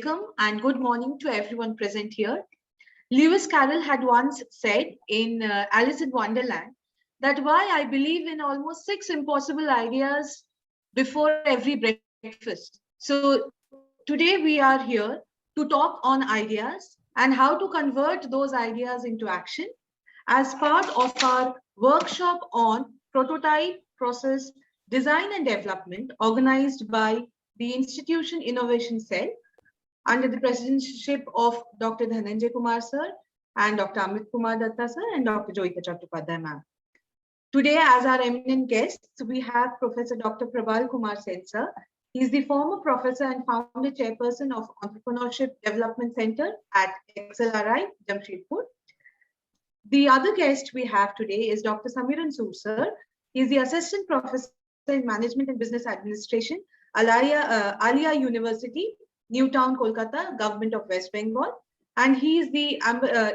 welcome and good morning to everyone present here. Lewis Carroll had once said in Alice in Wonderland that why I believe in almost 6 impossible ideas before every breakfast. So today we are here to talk on ideas and how to convert those ideas into action as part of our workshop on prototype, process, design and development organized by the Institution Innovation Cell under the presidency of Dr. Dhananjay Kumar sir and Dr. Amit Kumar Datta sir and Dr. Joyita Chattopadhyay ma'am. Today, as our eminent guests, we have Professor Dr. Prabal Kumar Sen sir. He is the former professor and founder chairperson of Entrepreneurship Development Center at XLRI, Jamshedpur. The other guest we have today is Dr. Samiran Sood sir. He is the assistant professor in Management and Business Administration, Alia University, Newtown, Kolkata, Government of West Bengal, and he is the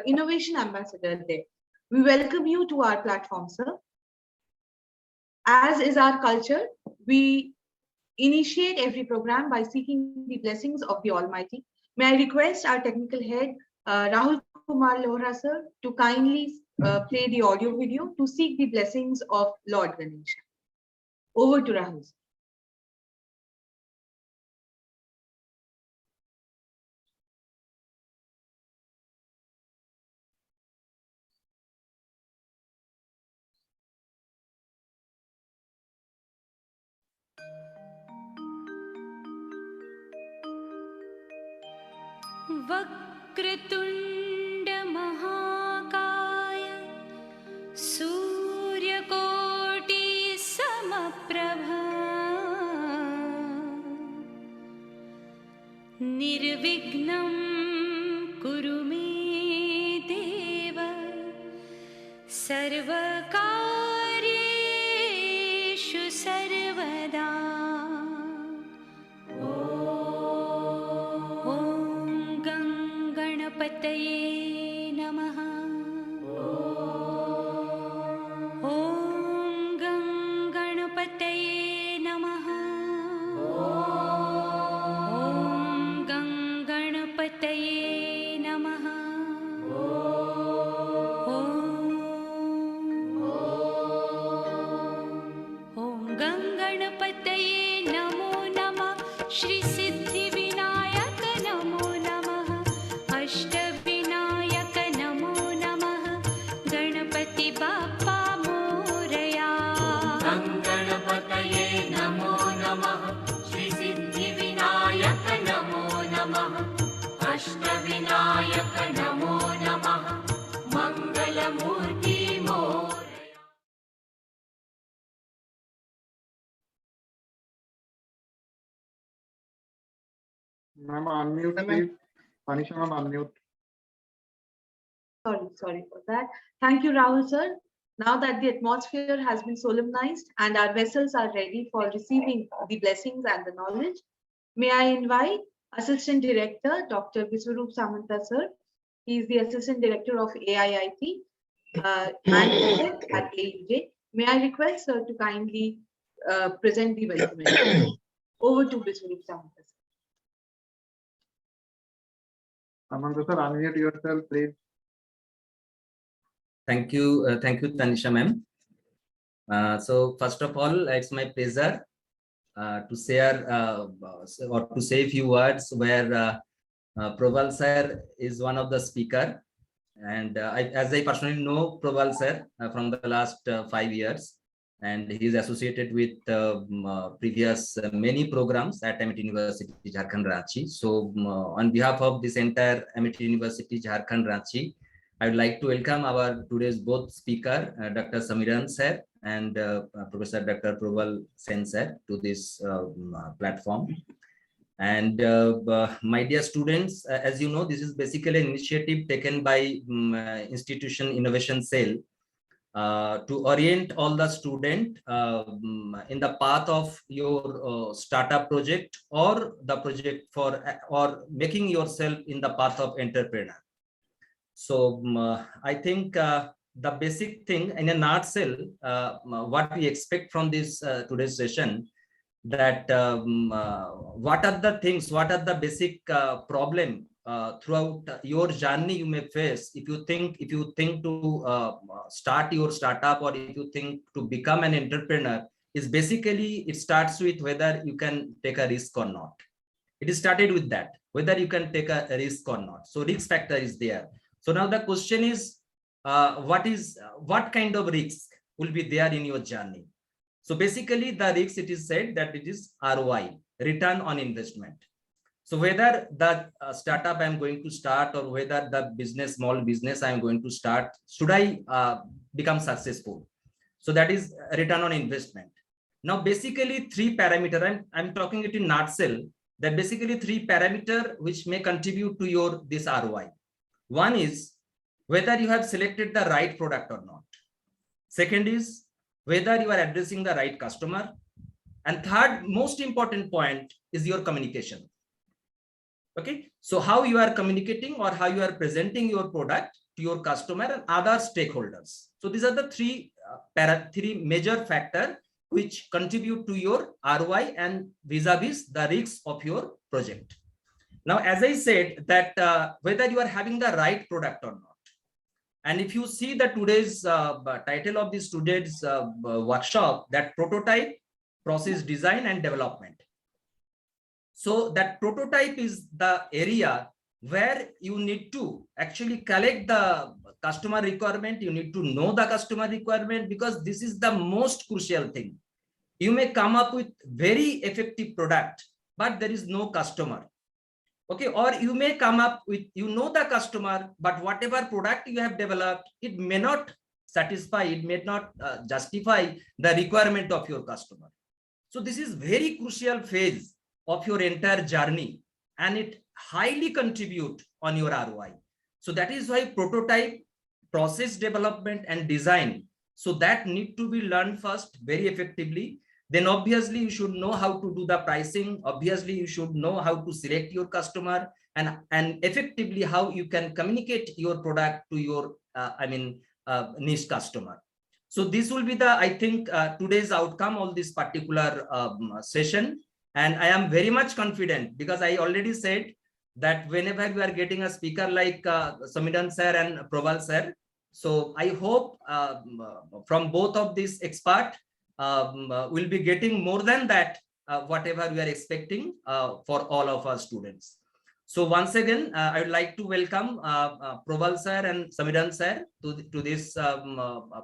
innovation ambassador there. We welcome you to our platform, sir. As is our culture, we initiate every program by seeking the blessings of the Almighty. May I request our technical head, Rahul Kumar Lohra sir, to kindly play the audio video to seek the blessings of Lord Ganesha. Over to Rahul. वक्रतुण्ड महाकाय सूर्यकोटि समप्रभा निर्विघ्नं कुरु मे देव सर्वकार्येषु सर्वदा गणपतये नमः। ॐ गणपतये नमः। ॐ गणपतये नमः। ॐ गणपतये नमो नमः। श्री सिद्धिविनायक नमो नमः। अष्टविनायक नमो नमः। गणपति बाप्पा मोरया। गणपतये नमो नमः। श्री सिद्धिविनायक नमो नमः। अष्टविनायक नमो नमः। मंगलमूर्ति Morya. Ma'am, unmute please. Anisha ma'am, unmute. Sorry for that. Thank you, Rahul sir. Now that the atmosphere has been solemnized and our vessels are ready for receiving the blessings and the knowledge, may I invite Assistant Director Dr. Biswarup Samanta sir. He is the Assistant Director of AIIT and at AUJ. May I request sir to kindly present the welcome. Over to Biswarup Samanta sir. Samanta sir, unmute yourself please. Thank you, Tanisha ma'am. So first of all, it's my pleasure to share or to say a few words where Prabal sir is one of the speaker, and as I personally know Prabal sir from the last 5 years, and he is associated with previous many programs at Amit University Jharkhand Ranchi. So on behalf of this entire Amit University Jharkhand Ranchi, I would like to welcome our today's both speaker, Dr. Samiran sir and Professor Dr. Prabal Sen sir to this platform. And my dear students, as you know, this is basically an initiative taken by Institution Innovation Cell to orient all the student in the path of your startup project or the project for or making yourself in the path of entrepreneur. So I think the basic thing in a nutshell, what we expect from this today's session that what are the things, what are the basic problem throughout your journey you may face if you think to start your startup, or if you think to become an entrepreneur, is basically it starts with whether you can take a risk or not. It is started with that, whether you can take a risk or not. So risk factor is there. So now the question is, what kind of risk will be there in your journey? So basically the risk, it is said that it is ROI, return on investment. So whether the startup I'm going to start, or whether the small business I'm going to start, should I become successful? So that is return on investment. Now basically three parameter, I'm talking it in nutshell, that basically three parameter which may contribute to this ROI. One is whether you have selected the right product or not. Second is whether you are addressing the right customer. And third, most important point is your communication. Okay, so how you are communicating, or how you are presenting your product to your customer and other stakeholders. So these are the three major factors which contribute to your ROI and vis-a-vis the risks of your project. Now, as I said, that whether you are having the right product or not. And if you see the today's title of the students' workshop, that prototype, process design and development. So that prototype is the area where you need to actually collect the customer requirement. You need to know the customer requirement, because this is the most crucial thing. You may come up with very effective product, but there is no customer. Okay, or you may come up with, the customer, but whatever product you have developed, it may not satisfy, it may not justify the requirement of your customer. So this is very crucial phase of your entire journey, and it highly contribute on your ROI. So that is why prototype, process development and design, so that need to be learned first very effectively. Then obviously you should know how to do the pricing. Obviously you should know how to select your customer, and effectively how you can communicate your product to your niche customer. So this will be I think today's outcome of this particular session. And I am very much confident, because I already said that whenever we are getting a speaker like Samiran sir and Probal sir, so I hope from both of these experts, we'll be getting more than that, whatever we are expecting for all of our students. So once again, I would like to welcome Probal sir and Samiran sir to this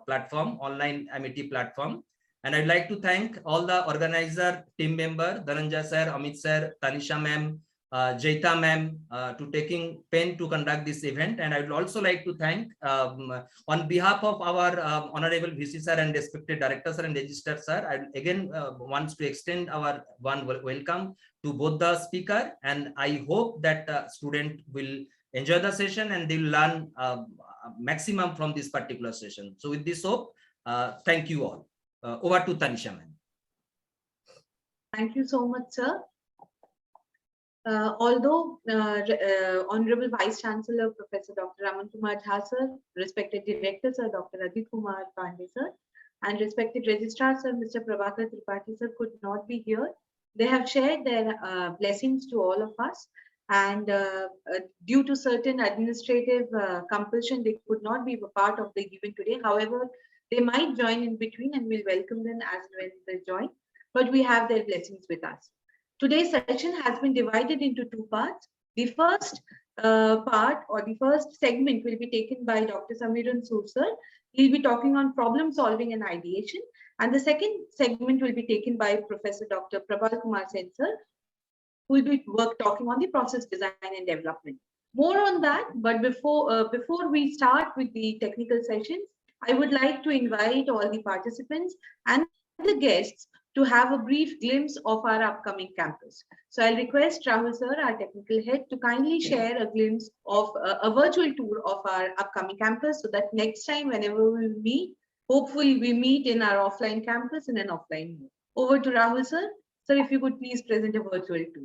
platform, online Amity platform. And I'd like to thank all the organizer team member, Dhananjay sir, Amit sir, Tanisha ma'am, Jaita ma'am, to taking pen to conduct this event. And I would also like to thank on behalf of our honorable VC sir and respected director sir and register sir, I again wants to extend our warm welcome to both the speaker. And I hope that student will enjoy the session and they will learn maximum from this particular session. So with this hope, thank you all. Over to Tanisha ma'am. Thank you so much, sir. Although Honorable Vice Chancellor Professor Dr. Raman Kumar Jha sir, respected Director sir Dr. Adit Kumar Pandey sir, and respected Registrar sir Mr. Prabhakar Tripathi sir could not be here, they have shared their blessings to all of us. And due to certain administrative compulsion, they could not be a part of the event today. However, they might join in between, and we'll welcome them as when they join. But we have their blessings with us. Today's session has been divided into two parts. The first part, or the first segment, will be taken by Dr. Samiran Sood sir. He'll be talking on problem solving and ideation. And the second segment will be taken by Professor Dr. Prabal Kumar Sen sir, who will be talking on the process design and development. More on that, but before we start with the technical sessions, I would like to invite all the participants and the guests to have a brief glimpse of our upcoming campus. So I'll request Rahul sir, our technical head, to kindly share a glimpse of a virtual tour of our upcoming campus, so that next time whenever we meet, hopefully we meet in our offline campus in an offline mode. Over to Rahul sir. Sir, if you could please present a virtual tour.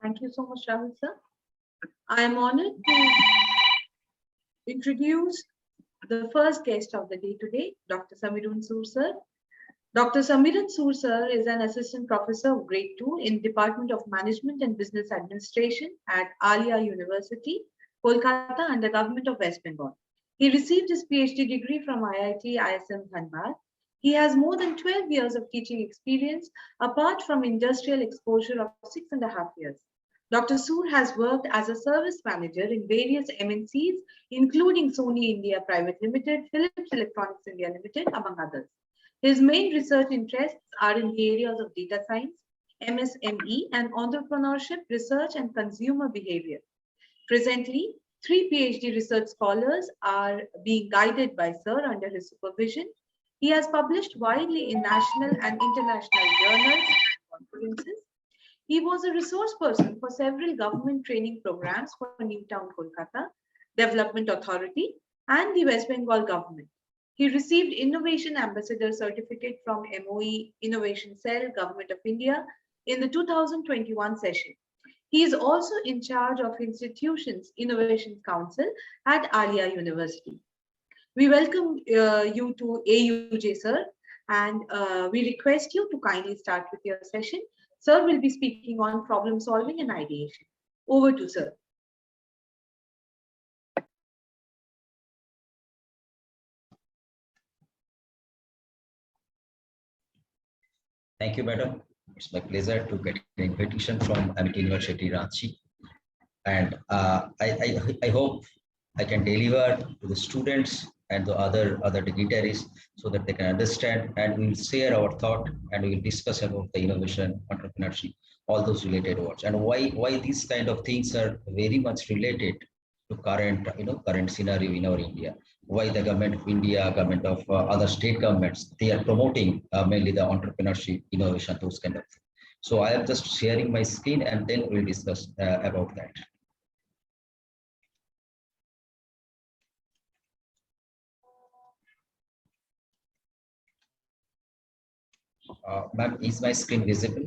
Thank you so much, Rahul sir. I am honored to introduce the first guest of the day today, Dr. Samirun Soor sir. Dr. Samirun Soor sir is an assistant professor of grade 2 in Department of Management and Business Administration at Alia University, Kolkata, under Government of West Bengal. He received his PhD degree from IIT ISM Dhanbad. He has more than 12 years of teaching experience, apart from industrial exposure of 6.5 years. Dr. Soor has worked as a service manager in various MNCs, including Sony India Private Limited, Philips Electronics India Limited, among others. His main research interests are in the areas of data science, MSME, and entrepreneurship, research, and consumer behavior. Presently, 3 PhD research scholars are being guided by Sir under his supervision. He has published widely in national and international journals and conferences. He was a resource person for several government training programs for Newtown, Kolkata, Development Authority, and the West Bengal government. He received Innovation Ambassador Certificate from MOE Innovation Cell, Government of India, in the 2021 session. He is also in charge of Institutions Innovation Council at Alia University. We welcome you to AUJ, sir, and we request you to kindly start with your session. Sir will be speaking on problem solving and ideation. Over to sir. Thank you, madam. It's my pleasure to get an invitation from Amity University, Ranchi. And I hope I can deliver to the students and the other dignitaries so that they can understand, and we will share our thought and we will discuss about the innovation, entrepreneurship, all those related words, and why these kind of things are very much related to current scenario in our India. Why the government of India, government of other state governments, they are promoting mainly the entrepreneurship, innovation, those kind of things. So I am just sharing my screen and then we'll discuss about that. Ma'am, is my screen visible?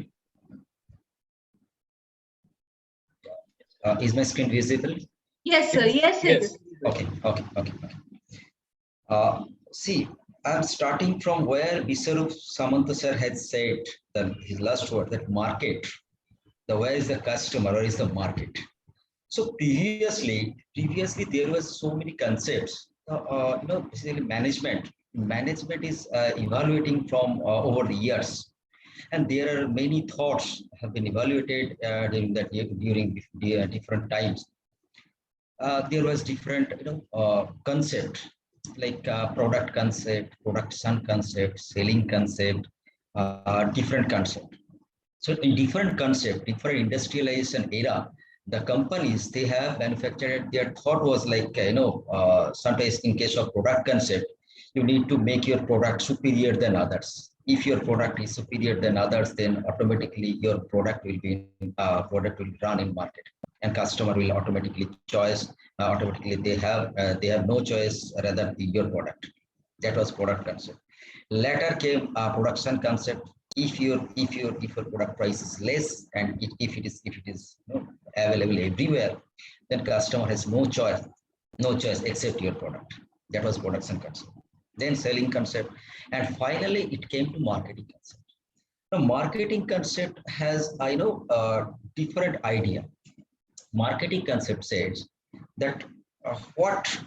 Is my screen visible? Yes, sir. Yes, yes. Okay. See, I'm starting from where Biswarup Samanta sir had said that his last word, that market, where is the customer, where is the market? So previously there was so many concepts. Basically management is evaluating from over the years, and there are many thoughts have been evaluated during different times. There was different concept like product concept, production concept, selling concept, different concept. So in different concept, different industrialization era, the companies they have manufactured, their thought was like sometimes in case of product concept, you need to make your product superior than others. If your product is superior than others, then automatically your product will run in market, and customer will automatically choice. Automatically they have no choice rather than your product. That was product concept. Later came production concept. If your product price is less, and if it is available everywhere, then customer has no choice except your product. That was production concept. Then selling concept, and finally it came to marketing concept. The marketing concept has different idea. Marketing concept says that what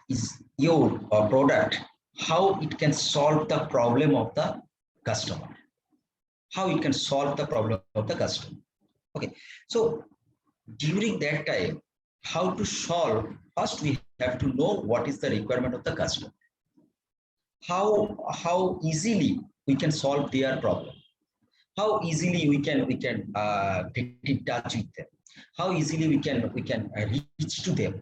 is your product, how it can solve the problem of the customer, how it can solve the problem of the customer. Okay, so during that time, how to solve, first we have to know what is the requirement of the customer, how easily we can solve their problem, how easily we can get in touch with them, how easily we can reach to them.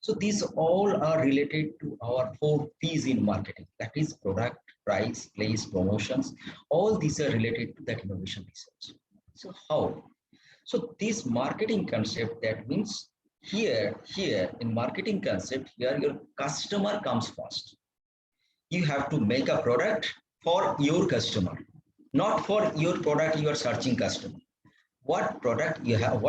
So these all are related to our 4 P's in marketing, that is product, price, place, promotions. All these are related to that innovation research. So how? So this marketing concept, that means here in marketing concept, here your customer comes first. You have to make a product for your customer, not for your product you are searching customer. What product you have,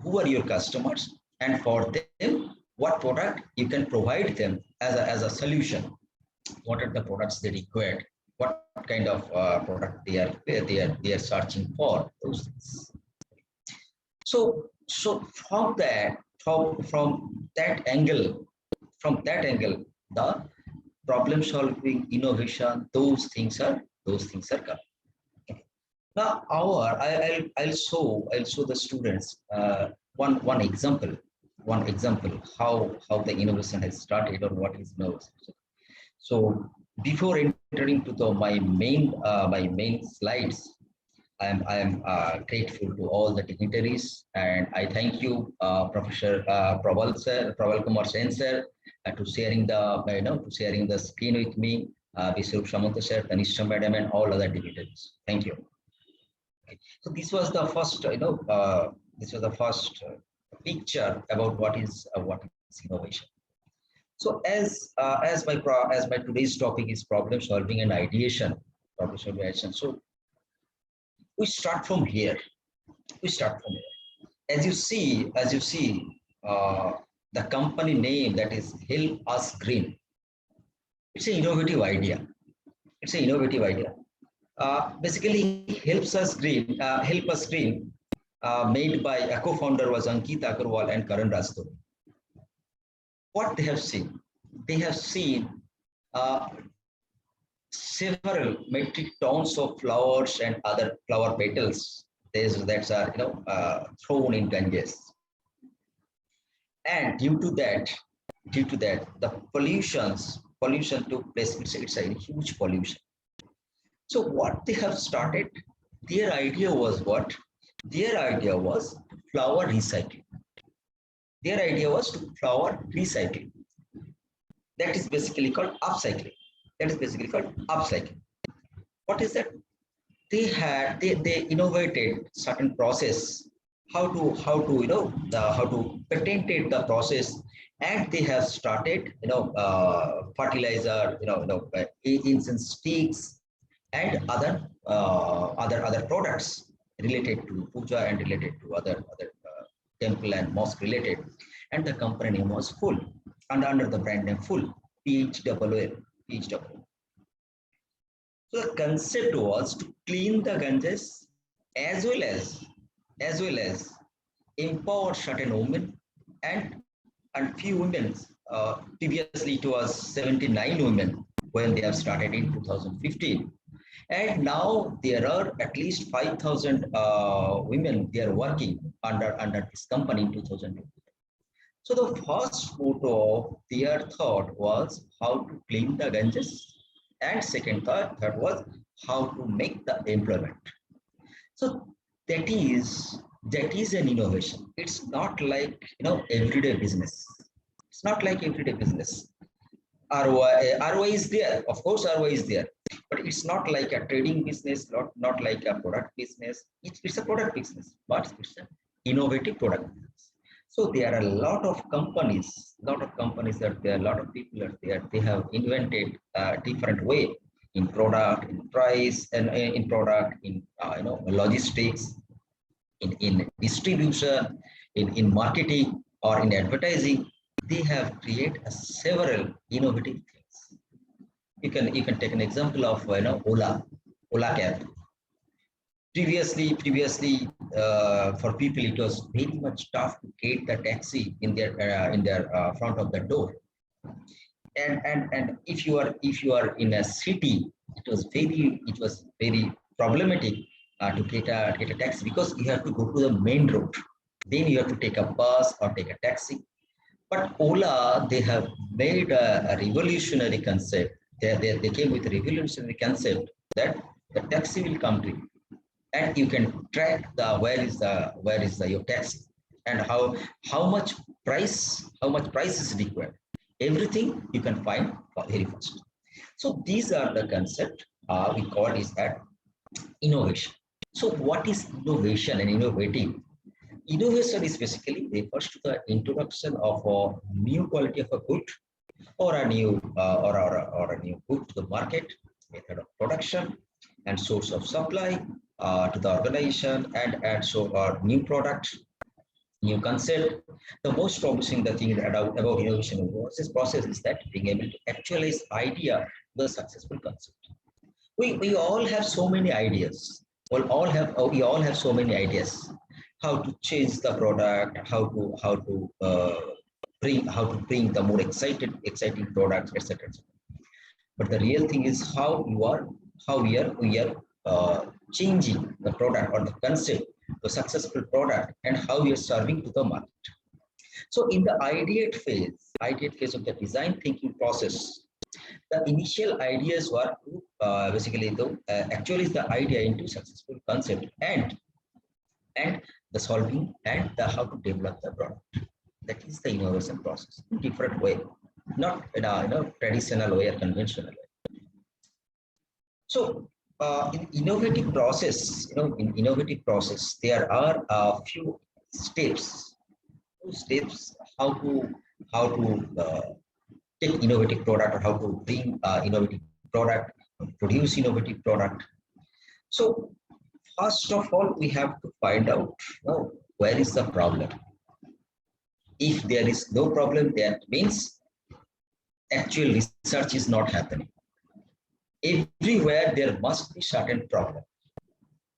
who are your customers, and for them, what product you can provide them as a solution. What are the products they require? What kind of product they are searching for? Those things. So from that angle, the problem solving, innovation, those things are coming. Now I'll show the students one example how the innovation has started, or what is innovation. So before entering to my main slides, I am grateful to all the dignitaries, and I thank you, Professor Praval Kumar Sen sir, to sharing the screen with me, Vishrup Samanta sir, Tanisha madam, and all other dignitaries. Thank you. Okay. So this was the first, picture about what is innovation. So as my today's topic is problem solving and ideation, so we start from here. As you see, the company name, that is Help Us Green. It's an innovative idea. Basically, Help Us Green, made by a co-founder was Ankit Agarwal and Karan Rastogi. What they have seen? They have seen several metric tons of flowers and other flower petals that are thrown in Ganges, and due to that, the pollution took place. It's a huge pollution. So what they have started, their idea was what? Their idea was flower recycling. That is basically called upcycling. What is that? They innovated certain process, how to patented the process, and they have started fertilizer, incense sticks, and other products related to puja and related to other temple and mosque related, and the company name was Full, and under the brand name Full, PHWL. So the concept was to clean the Ganges as well as empower certain women and few women. Previously it was 79 women when they have started in 2015. And now there are at least 5,000 women, they are working under this company in 2020. So the first motto of their thought was how to clean the Ganges, and second thought was how to make the employment. So that is an innovation. It's not like everyday business. It's not like everyday business. ROI is there, of course ROI is there, but it's not like a trading business, not like a product business. It's a product business, but it's an innovative product business. So there are a lot of companies that there are a lot of people are there. They have invented a different way in product, in price, and in product, in logistics, in distribution, in marketing, or in advertising. They have created several innovative things. You can take an example of Ola cab. Previously, for people it was very much tough to get the taxi in their front of the door, and if you are in a city, it was very problematic to get a taxi, because you have to go to the main road, then you have to take a bus or take a taxi. But Ola, they have made a revolutionary concept. They came with a revolutionary concept that the taxi will come to you, and you can track where is your taxi, and how much price is required. Everything you can find very fast. So these are the concept we call is that innovation. So what is innovation and innovative? Innovation is basically refers to the introduction of a new quality of a good, or a new good to the market, method of production, and source of supply to the organization, and so our new product, new concept. The most promising thing about innovation process is that being able to actualize idea to the successful concept. We all have so many ideas. We all have so many ideas. How to change the product, how to bring the more exciting products, etc. But the real thing is how we are changing the product or the concept to a successful product, and how we are serving to the market. So in the ideate phase of the design thinking process, The initial ideas were to, basically actually the idea into successful concept and the solving and the how to develop the product. That is the innovation process in different way, not in a traditional way or conventional way. So in innovative process, there are a few steps. How to take innovative product, or how to bring innovative product, produce innovative product. So first of all, we have to find out where is the problem. If there is no problem, that means actual research is not happening. Everywhere there must be certain problem.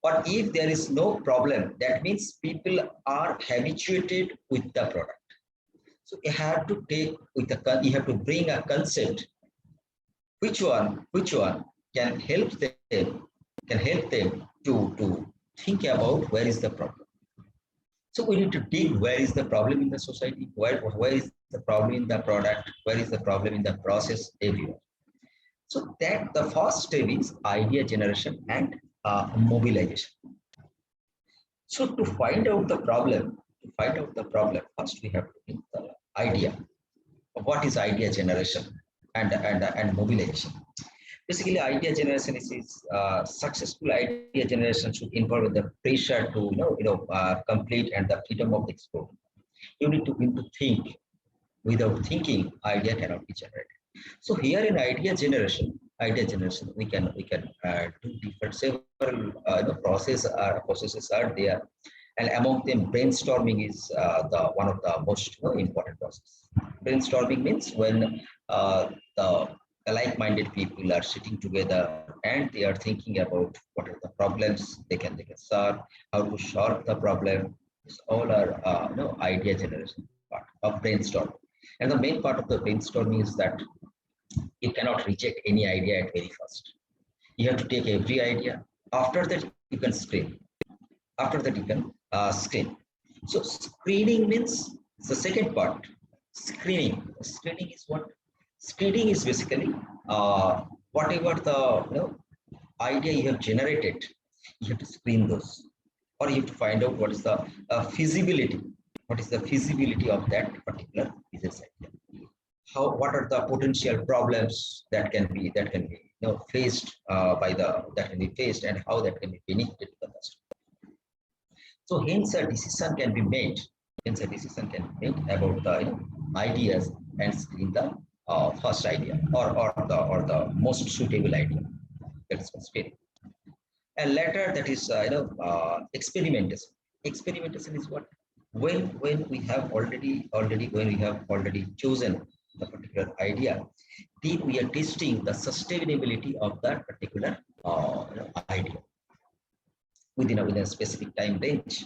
But if there is no problem, that means people are habituated with the product. So you have to you have to bring a concept. Which one can help them to think about where is the problem. So we need to dig where is the problem in the society, where is the problem in the product, where is the problem in the process, everywhere. So that the first step is idea generation and mobilization. So to find out the problem, first we have to think the idea. What is idea generation and mobilization? Basically, idea generation is successful idea generation should involve the pressure to complete and the freedom of explore. You need to think. Without thinking, idea cannot be generated. So here in idea generation, we can do different several processes are there, and among them, brainstorming is the one of the most important process. Brainstorming means when the like-minded people are sitting together and they are thinking about what are the problems they can solve, how to solve the problem. This all are idea generation part of brainstorming. And the main part of the brainstorming is that you cannot reject any idea at very first. You have to take every idea. After that, you can screen. After that, you can screen. So screening means the second part. Screening is what? Screening is basically whatever the idea you have generated, you have to screen those, or you have to find out what is the feasibility. What is the feasibility of that particular business idea? What are the potential problems that can be faced and how that can be benefited to the customer. So hence a decision can be made. About the ideas and screen the first idea or the most suitable idea. That's screening. And later that is experimentation. Experimentation is what? When we have already chosen the particular idea, then we are testing the sustainability of that particular idea within a specific time range.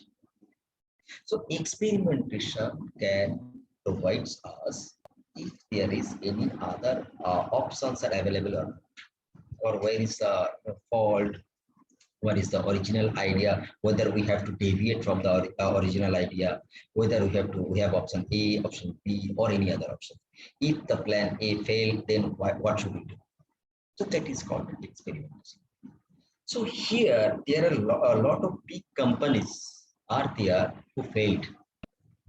So experimentation can provide us if there is any other options are available or not, or where is the fault, what is the original idea, whether we have to deviate from the original idea, whether we have option A, option B, or any other option. If the plan A failed, then what should we do? So that is called experimentation. So here there are a lot of big companies are there who failed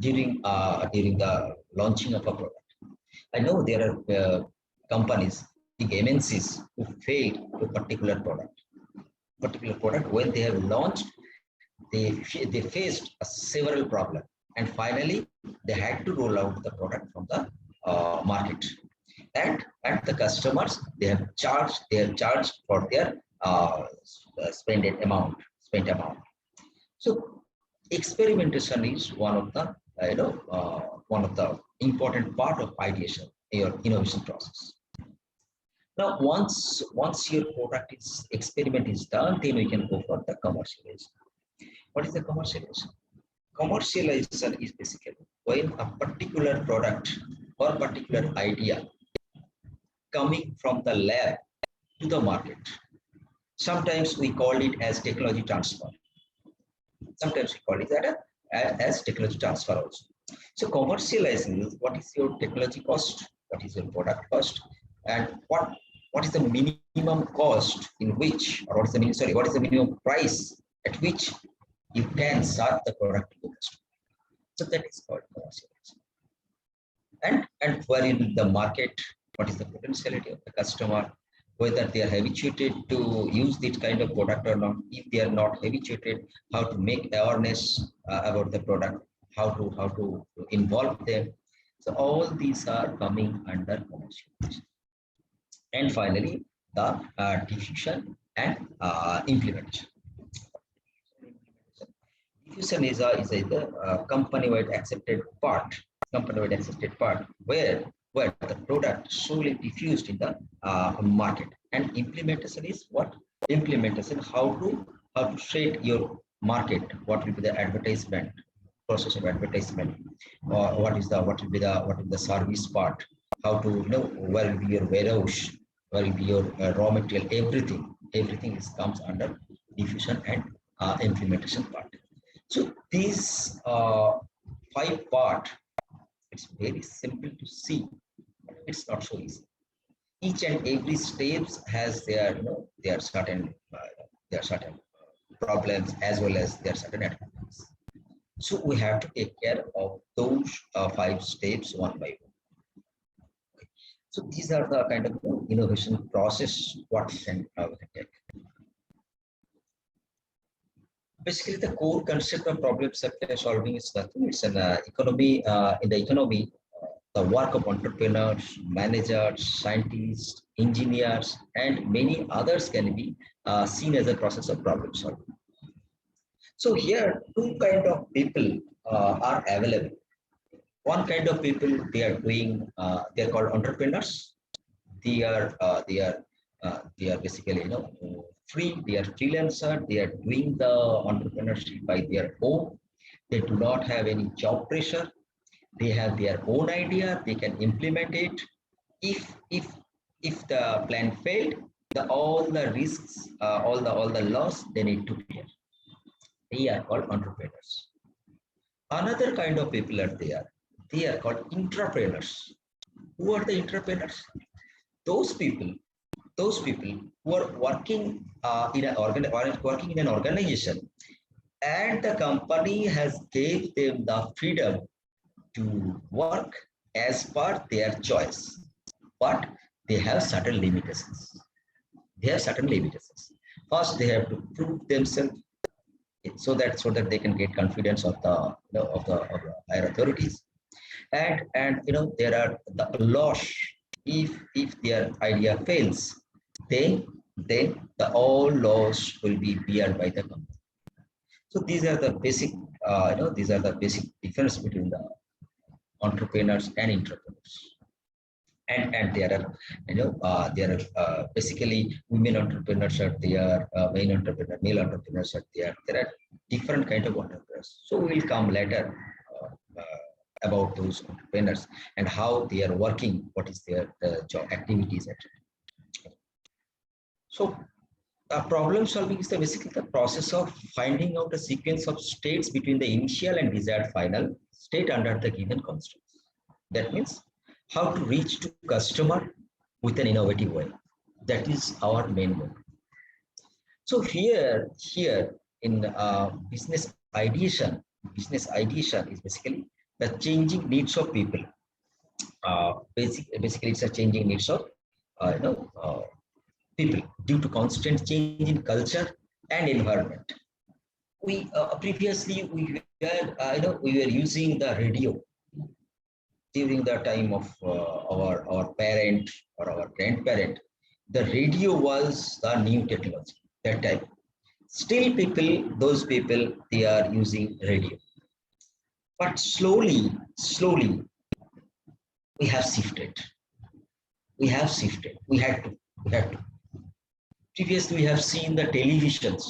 during the launching of a product. I know there are companies, big MNCs, who failed to a particular product. When they have launched, they faced several problems, and finally they had to roll out the product from the market. And the customers, they have charged for their spent amount. So experimentation is one of the important part of ideation, your innovation process. Now, once your product experiment is done, then we can go for the commercialization. What is the commercialization? Commercialization is basically when a particular product or particular idea coming from the lab to the market. Sometimes we call it as technology transfer. Sometimes we call it that as technology transfer also. So commercializing is what is your technology cost, what is your product cost, and what is the minimum cost in which, or what is the minimum price at which you can sell the product to the customer. So that is called commercialization. And where in the market, what is the potentiality of the customer, whether they are habituated to use this kind of product or not. If they are not habituated, how to make awareness about the product, how to involve them. So all these are coming under commercialization. And finally, the diffusion and implementation. Diffusion is a company-wide accepted part, where the product solely diffused in the market. And implementation is what? Implementation, how to shape your market, what will be the advertisement, process of advertisement, or what will be the service part, how to, you know, where will be your warehouse, where will be your raw material, everything comes under diffusion and implementation part. So these 5 part, it's very simple to see, but it's not so easy. Each and every steps has their, you know, their certain problems as well as their certain advantages. So we have to take care of those 5 steps one by one. Okay. So these are the kind of innovation process what we can take. Basically, the core concept of problem solving is nothing. It's an economy. In the economy, the work of entrepreneurs, managers, scientists, engineers, and many others can be seen as a process of problem solving. So here, 2 kind of people are available. One kind of people, they are doing. They are called entrepreneurs. They are basically, you know, free. They are freelancer. They are doing the entrepreneurship by their own. They do not have any job pressure. They have their own idea. They can implement it. If the plan failed, all the risks, all the loss, they need to bear. They are called entrepreneurs. Another kind of people are there. They are called intrapreneurs. Who are the intrapreneurs? Those people who are working in an organization, and the company has gave them the freedom to work as per their choice, but they have certain limitations. First, they have to prove themselves so that they can get confidence of the, you know, of the higher authorities, and you know, there are the loss. If their idea fails, then the all loss will be borne by the company. So these are the basic, these are the basic difference between the entrepreneurs and intrapreneurs. And there are, basically women entrepreneurs are there, male entrepreneurs are there. There are different kind of entrepreneurs. So we will come later about those entrepreneurs and how they are working, what is their job activities, etc. So problem solving is basically the process of finding out a sequence of states between the initial and desired final state under the given constraints. That means how to reach to customer with an innovative way. That is our main goal. So here in business ideation is basically the changing needs of people. Basically, it's a changing needs of people due to constant change in culture and environment. We previously we were using the radio during the time of our parent or our grandparent. The radio was the new technology that time. Still, those people, they are using radio. But slowly, we have shifted. We had to. Previously, we have seen the televisions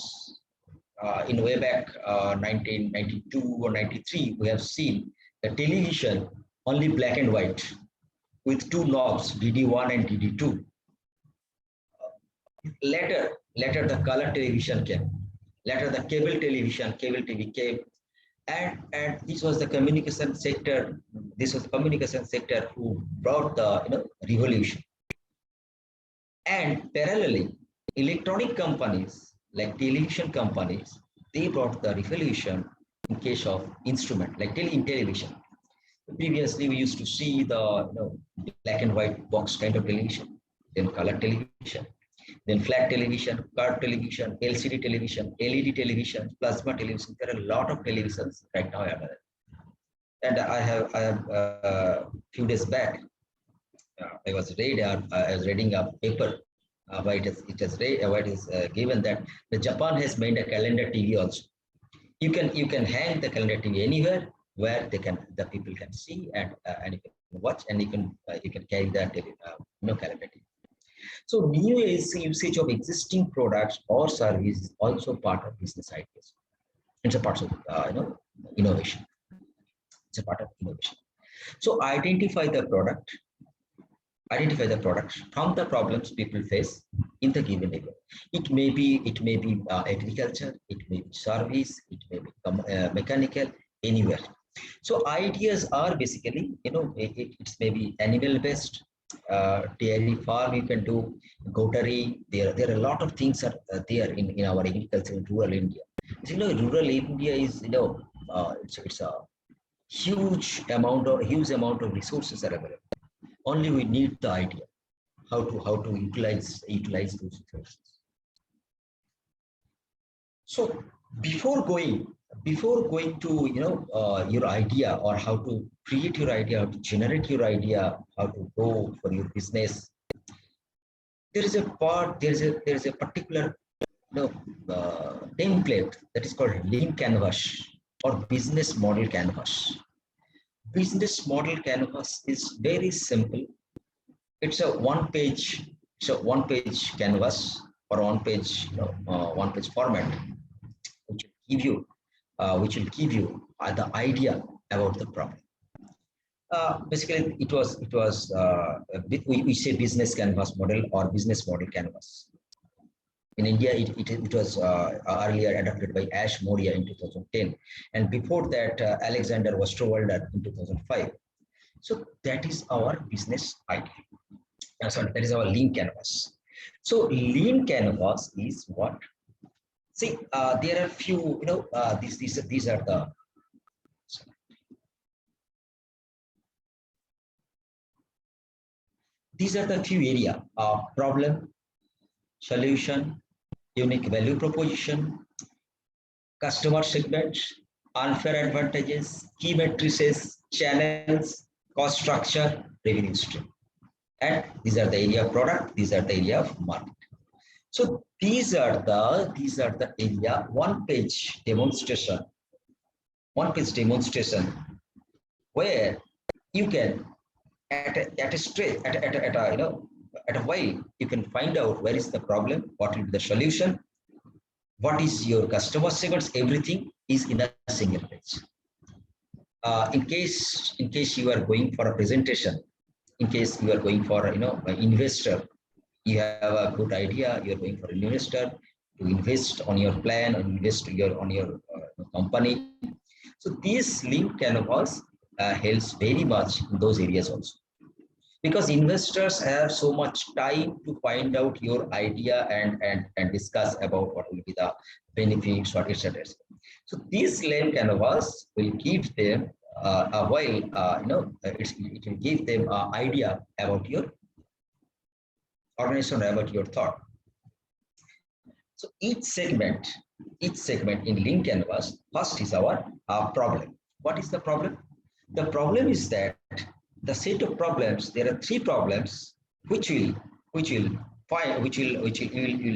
in way back 1992 or 93. We have seen the television only black and white with 2 knobs, DD1 and DD2. Later the color television came. Later the cable TV came. And this was the communication sector. This was the communication sector who brought the revolution. And parallelly, electronic companies like television companies, they brought the revolution in case of instrument like in television. Previously, we used to see the black and white box kind of television, then color television, then flat television, curved television, LCD television, LED television, plasma television. There are a lot of televisions right now available. And I have few days back, I was reading a paper where it is given that the Japan has made a calendar TV also. You can hang the calendar TV anywhere where the people can see and you can watch, and you can carry that calendar TV. So new usage of existing products or services is also part of business ideas. It's a part of innovation. It's a part of innovation. So identify the products from the problems people face in the given area. It may be agriculture, it may be service, it may be mechanical, anywhere. So ideas are basically, it's maybe animal based, dairy farm you can do, goatry. There are a lot of things are there in our agriculture in rural India. Rural India is it's a huge amount of resources are available. Only we need the idea how to utilize those resources. So before going to your idea, or how to create your idea, how to generate your idea, how to go for your business, there is a particular template that is called Lean Canvas or business model canvas. Business model canvas is very simple. It's a one-page canvas or one-page format, which will give you the idea about the problem. Basically, it was we say business canvas model or business model canvas. In India, it was earlier adopted by Ash Moria in 2010, and before that, Alexander Osterwalder in 2005. So that is our business idea. That is our lean canvas. So lean canvas is what? See, there are few. These are the. These are the few area of problem, solution, unique value proposition, customer segments, unfair advantages, key matrices, channels, cost structure, revenue stream. And these are the area of product, these are the area of market. So these are the area, one page demonstration where you can at a while you can find out where is the problem, what will be the solution, what is your customer segments, everything is in a single page. In case you are going for a presentation, in case you are going for an investor, you have a good idea, you are going for an investor to invest on your plan, invest on your company. So this lean canvas helps very much in those areas also, because investors have so much time to find out your idea and discuss about what will be the benefits, what etc. So this lean canvas will give them it will give them an idea about your organization, about your thought. So each segment in lean canvas, first is our problem. What is the problem? The problem is that the set of problems, there are three problems which will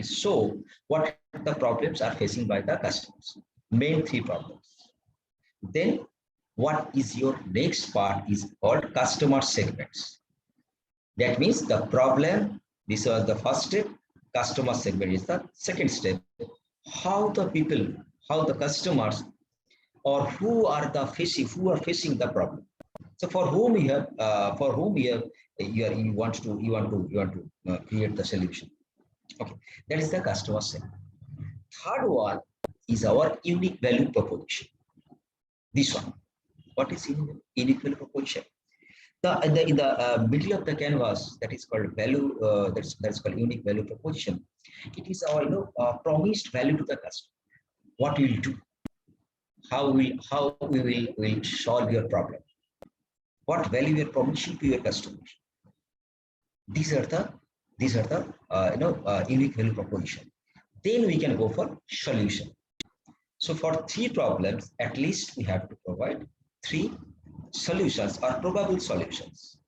show what the problems are facing by the customers. Main three problems. Then what is your next part is called customer segments. That means the problem, this was the first step, customer segment is the second step. How the customers, or who are facing the problem. So for whom you want to create the solution. Okay, that is the customer segment. Third one is our unique value proposition. This one. What is unique value proposition? In the middle of the canvas, that is called value. That's called unique value proposition. It is our promised value to the customer. What we will do, how we will solve your problem. What value we are promising to your customers. These are the unique value proposition. Then we can go for solution. So for 3 problems, at least we have to provide 3 solutions or probable solutions.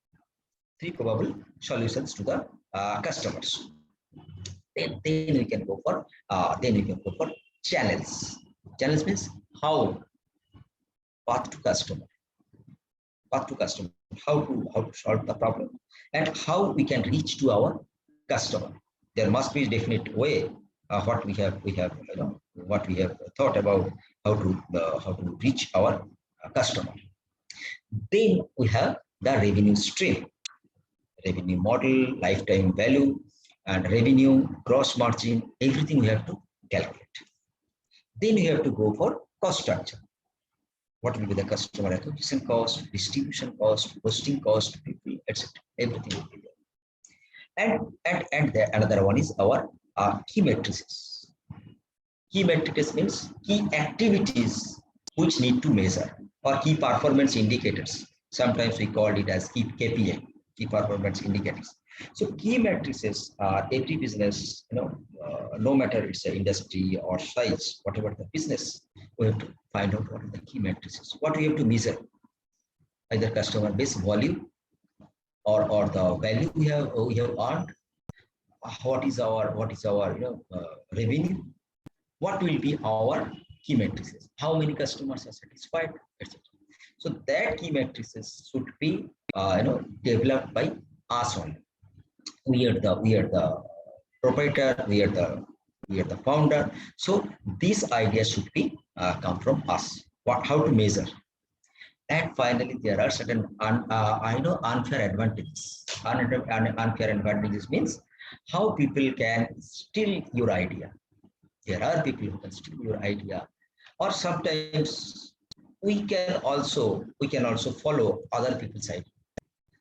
3 probable solutions to the customers. Then we can go for channels. Channels means how, path to customer, how to solve the problem, and how we can reach to our customer. There must be a definite way what we have thought about how to reach our customer. Then we have the revenue stream, revenue model, lifetime value, and revenue, gross margin, everything we have to calculate. Then we have to go for cost structure. What will be the customer acquisition cost, distribution cost, hosting cost, people, etc. Everything will be there. And another one is our key matrices. Key matrices means key activities which need to measure, or key performance indicators. Sometimes we call it as key KPI, key performance indicators. So key matrices are every business, no matter it's an industry or size, whatever the business, we have to find out what are the key matrices. What we have to measure, either customer base volume or the value we have earned. What is our revenue? What will be our key matrices? How many customers are satisfied, etc. So that key matrices should be developed by us only. We are the proprietor. We are the founder. So this idea should be come from us. How to measure? And finally, there are certain unfair advantages. Unfair advantages means how people can steal your idea. There are people who can steal your idea, or sometimes we can also follow other people's idea.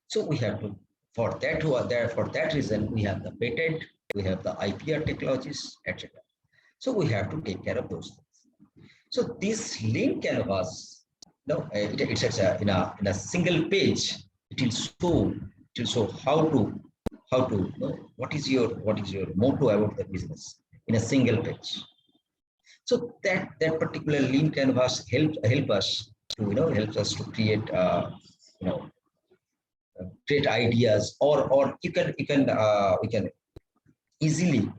So we have to, for that reason, we have the patent, we have the IPR technologies, etc. So we have to take care of those things. So this lean canvas, it's in a single page. It will show how to what is your motto about the business in a single page. So that particular lean canvas help us to create create ideas, or we can easily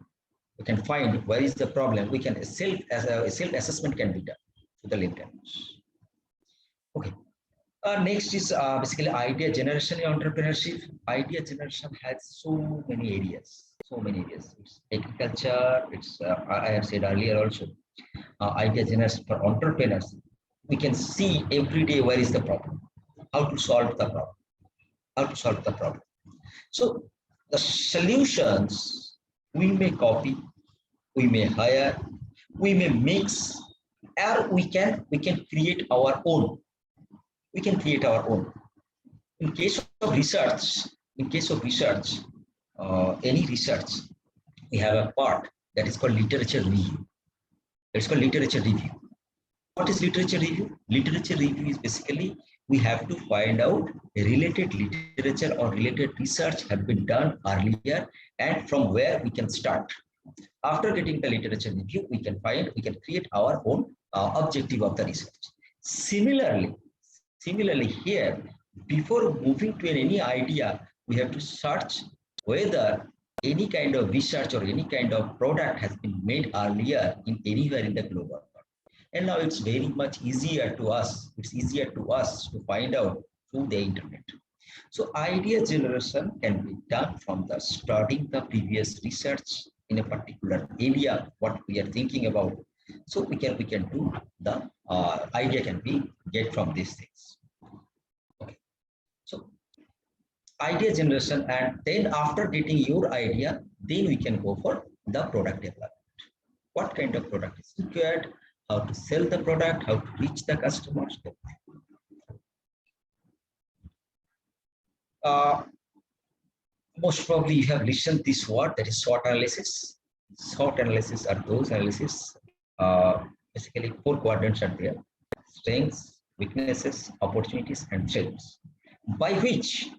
find where is the problem. We can self assessment can be done to the lean canvas. Okay. Next is basically idea generation in entrepreneurship. Idea generation has so many areas. It's agriculture. It's I have said earlier also. Idea generation for entrepreneurs. We can see every day where is the problem, how to solve the problem. So the solutions we may copy, we may hire, we may mix, or we can create our own. We can create our own. In case of research, any research, we have a part that is called literature review. It's called literature review. What is literature review? Literature review is basically we have to find out related literature or related research have been done earlier, and from where we can start. After getting the literature review, we can create our own objective of the research. Similarly here, before moving to any idea, we have to search whether any kind of research or any kind of product has been made earlier in anywhere in the global world. And now it's very much easier to us. It's easier to us to find out through the internet. So idea generation can be done from the starting the previous research in a particular area, what we are thinking about. So we can do the idea can be get from these things. Okay. So idea generation, and then after getting your idea, then we can go for the product development. What kind of product is required? How to sell the product? How to reach the customers? Most probably you have listened this word, that is SWOT analysis. SWOT analysis are those analysis. Basically, 4 quadrants are there: strengths, weaknesses, opportunities, and threats. By which,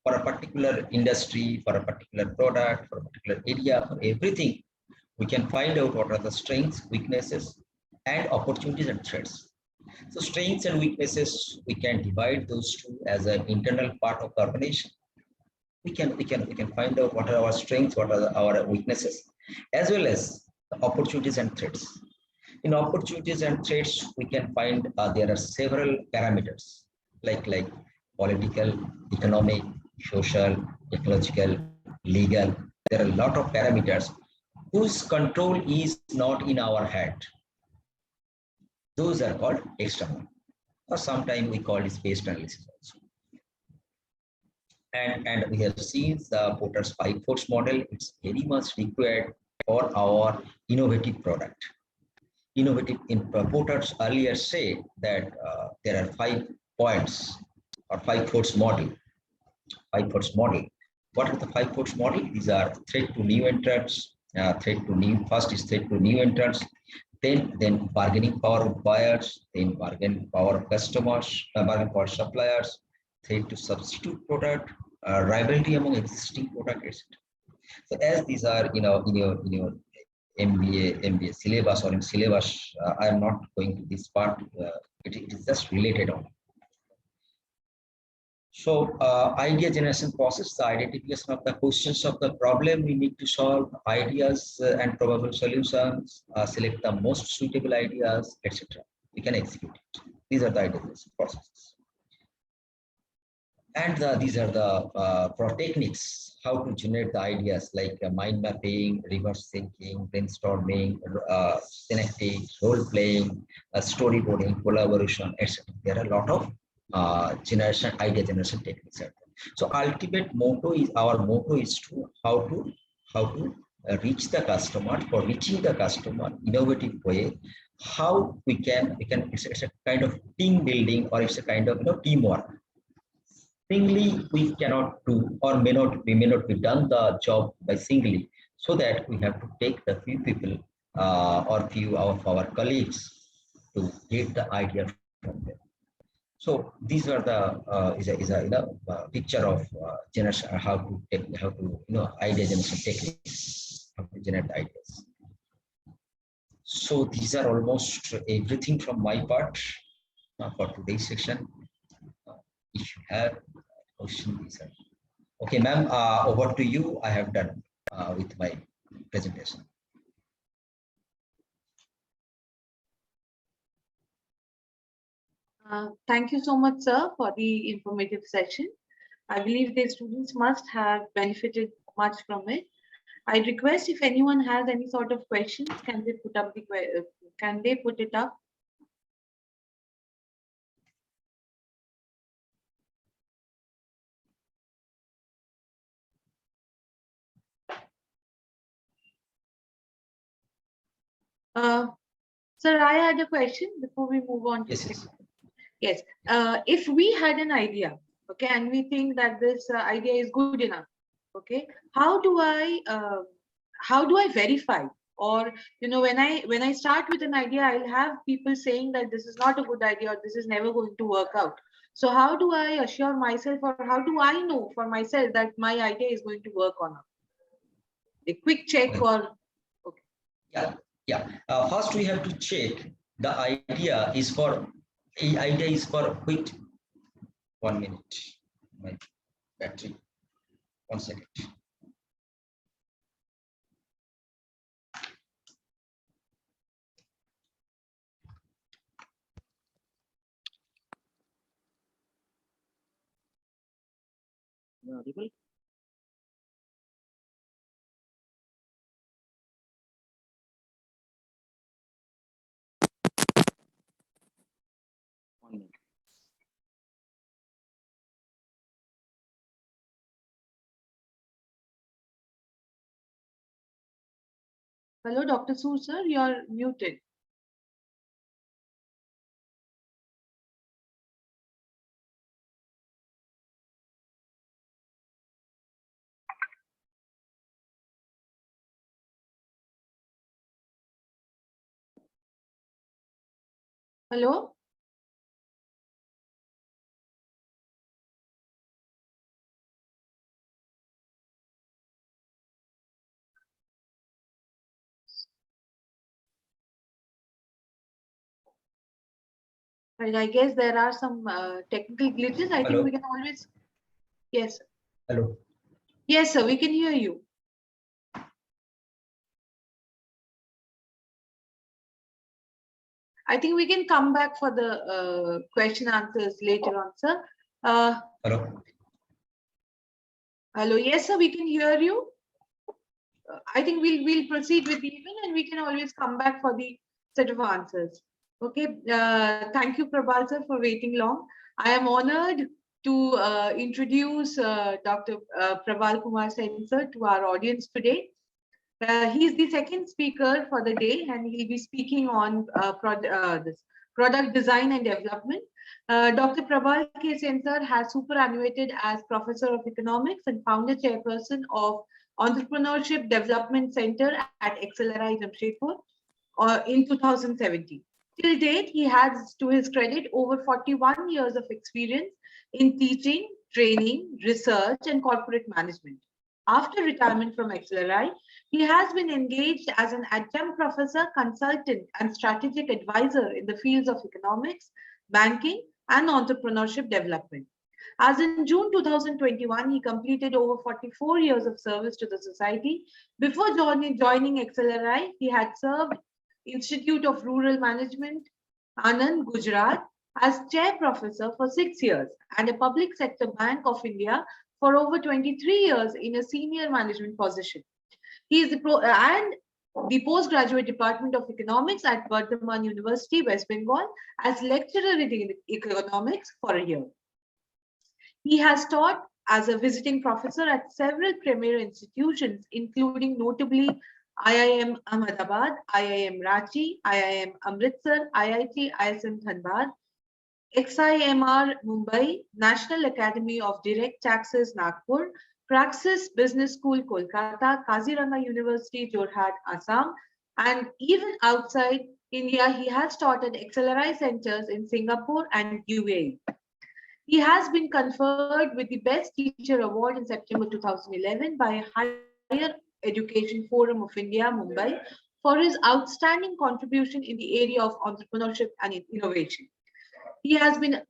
for a particular industry, for a particular product, for a particular area, for everything, we can find out what are the strengths, weaknesses, and opportunities and threats. So strengths and weaknesses, we can divide those two as an internal part of the organization. We can find out what are our strengths, what are our weaknesses, as well as the opportunities and threats. In opportunities and threats, we can find there are several parameters like political, economic, social, ecological, legal. There are a lot of parameters whose control is not in our hand. Those are called external, or sometimes we call it space analysis also. And we have seen the Porter's 5 force model. It's very much required for our innovative product. Innovative in Porter's earlier say that there are 5 points or 5 force model. 5 force model. What are the 5 force model? These are threat to new entrants. First is threat to new entrants. Then bargaining power of buyers. Then bargaining power of customers. Bargaining power of suppliers. Threat to substitute product. Rivalry among existing product, etc. So as these are in your MBA syllabus or in syllabus, I am not going to this part. It is just related on. So idea generation process, the identification of the questions of the problem we need to solve, ideas and probable solutions, select the most suitable ideas, etc. We can execute it. These are the idea generation processes. And these are the techniques, how to generate the ideas like mind mapping, reverse thinking, brainstorming, synaptic, role playing, storyboarding, collaboration, etc. There are a lot of idea generation techniques. So ultimate motto is, our motto is to how to reach the customer. For reaching the customer innovative way, how we can it's a kind of team building, or it's a kind of teamwork. Singly we cannot do, or may not be done the job by singly, so that we have to take the few people or few of our colleagues to get the idea from them. So these are the is a picture of generation, how to idea generation techniques, how to generate ideas. So these are almost everything from my part for today's section. If you have questions, okay, ma'am, over to you. I have done with my presentation. Thank you so much, sir, for the informative session. I believe the students must have benefited much from it. I request, if anyone has any sort of questions, can they put it up? Sir, I had a question before we move on to Yes. Yes. If we had an idea, okay, and we think that this idea is good enough, okay, how do I verify? Or when I start with an idea, I'll have people saying that this is not a good idea, or this is never going to work out. So how do I assure myself, or how do I know for myself that my idea is going to work or not? A quick check, or okay. Yeah. First we have to check the idea is for quick. 1 minute. My battery. 1 second. hello, Dr. Soor, sir, you're muted. Hello? Right, I guess there are some technical glitches. I think Hello? we can always. Yes. Hello. Yes, sir, we can hear you. I think we can come back for the question answers later on, sir. Hello. Hello, yes, sir, we can hear you. I think we'll proceed with the event and we can always come back for the set of answers. Okay, thank you, Prabal sir, for waiting long. I am honored to introduce Dr. Prabal Kumar Sen sir to our audience today. He is the second speaker for the day, and he'll be speaking on this product design and development. Dr. Prabal K. Sen sir has superannuated as Professor of Economics and founder chairperson of Entrepreneurship Development Center at XLRI Jamshedpur in 2017. Till date, he has, to his credit, over 41 years of experience in teaching, training, research, and corporate management. After retirement from XLRI, he has been engaged as an adjunct professor, consultant, and strategic advisor in the fields of economics, banking, and entrepreneurship development. As in June 2021, he completed over 44 years of service to the society. Before joining XLRI, he had served Institute of Rural Management, Anand, Gujarat, as chair professor for 6 years and a public sector Bank of India for over 23 years in a senior management position. He is the postgraduate department of economics at Bardhaman University, West Bengal, as lecturer in economics for a year. He has taught as a visiting professor at several premier institutions, including notably IIM Ahmedabad, IIM Ranchi, IIM Amritsar, IIT ISM Dhanbad, XIMR Mumbai, National Academy of Direct Taxes Nagpur, Praxis Business School Kolkata, Kaziranga University Jorhat Assam, and even outside India, he has taught at XLRI centers in Singapore and UAE. He has been conferred with the Best Teacher Award in September 2011 by Higher Education Forum of India, Mumbai, for his outstanding contribution in the area of entrepreneurship and innovation. He has been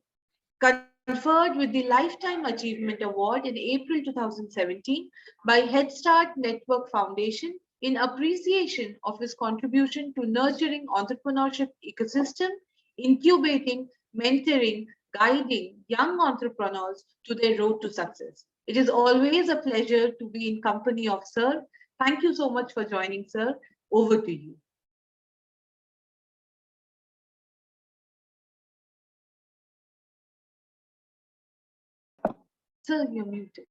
conferred with the Lifetime Achievement Award in April 2017 by Head Start Network Foundation in appreciation of his contribution to nurturing entrepreneurship ecosystem, incubating, mentoring, guiding young entrepreneurs to their road to success. It is always a pleasure to be in company of Sir. Thank you so much for joining, sir. Over to you. Sir, you're muted.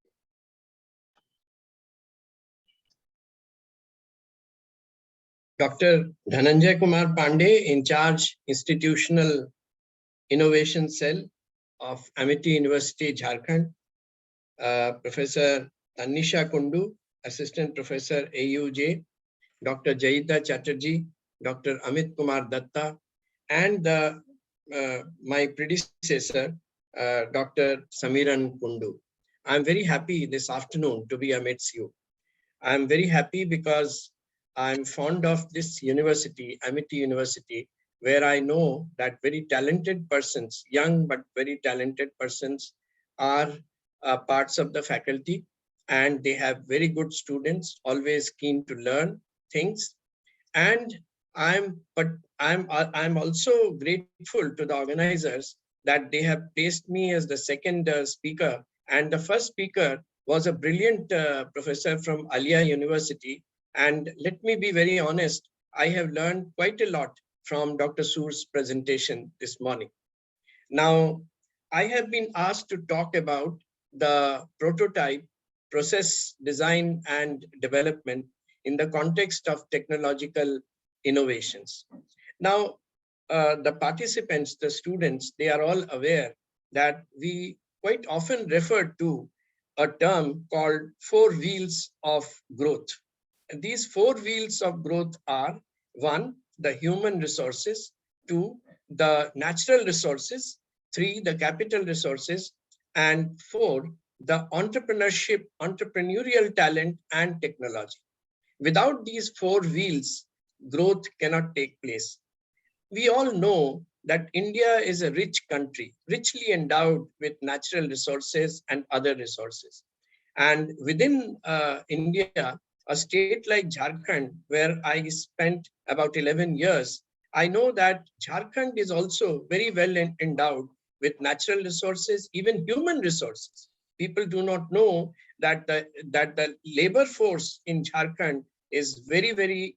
Dr. Dhananjay Kumar Pandey, in charge Institutional Innovation Cell of Amity University, Jharkhand. Professor Tanisha Kundu, Assistant Professor AUJ, Dr. Jayita Chatterjee, Dr. Amit Kumar Datta, and my predecessor, Dr. Samiran Kundu. I'm very happy this afternoon to be amidst you. I'm very happy because I'm fond of this university, Amity University, where I know that very talented persons, young but very talented persons, are parts of the faculty, and they have very good students, always keen to learn things. And I'm also grateful to the organizers that they have placed me as the second speaker, and the first speaker was a brilliant professor from Alia University. And let me be very honest, I have learned quite a lot from Dr. Sur's presentation this morning. Now, I have been asked to talk about the prototype, process design and development in the context of technological innovations. Now, the participants, the students, they are all aware that we quite often refer to a term called 4 wheels of growth. And these 4 wheels of growth are: 1, the human resources; 2, the natural resources, 3, the capital resources, and 4, the entrepreneurial talent and technology. Without these 4 wheels, growth cannot take place. We all know that India is a rich country, richly endowed with natural resources and other resources. And within India, a state like Jharkhand, where I spent about 11 years, I know that Jharkhand is also very well endowed with natural resources, even human resources. People do not know that the labor force in Jharkhand is very, very,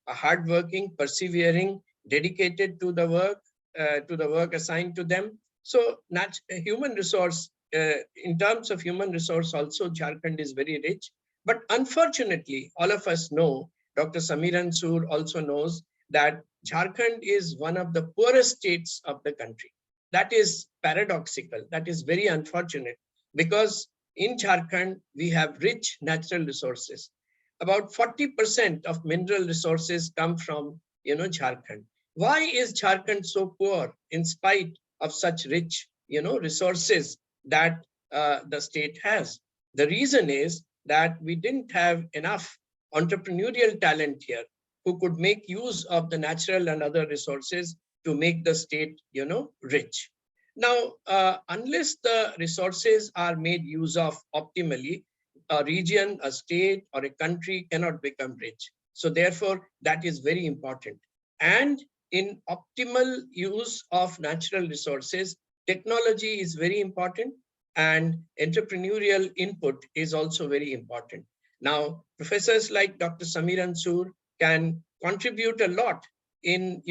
hardworking, persevering, dedicated to the work assigned to them. So human resource, in terms of human resource also, Jharkhand is very rich. But unfortunately, all of us know, Dr. Samiran Sood also knows, that Jharkhand is one of the poorest states of the country. That is paradoxical. That is very unfortunate, because in Jharkhand, we have rich natural resources. About 40% of mineral resources come from, Jharkhand. Why is Jharkhand so poor in spite of such rich, resources that the state has? The reason is that we didn't have enough entrepreneurial talent here who could make use of the natural and other resources to make the state, rich. Now, unless the resources are made use of optimally, a region, a state, or a country cannot become rich. So therefore, that is very important. And in optimal use of natural resources, technology is very important, and entrepreneurial input is also very important. Now, professors like Dr. Samiran Sood can contribute a lot in,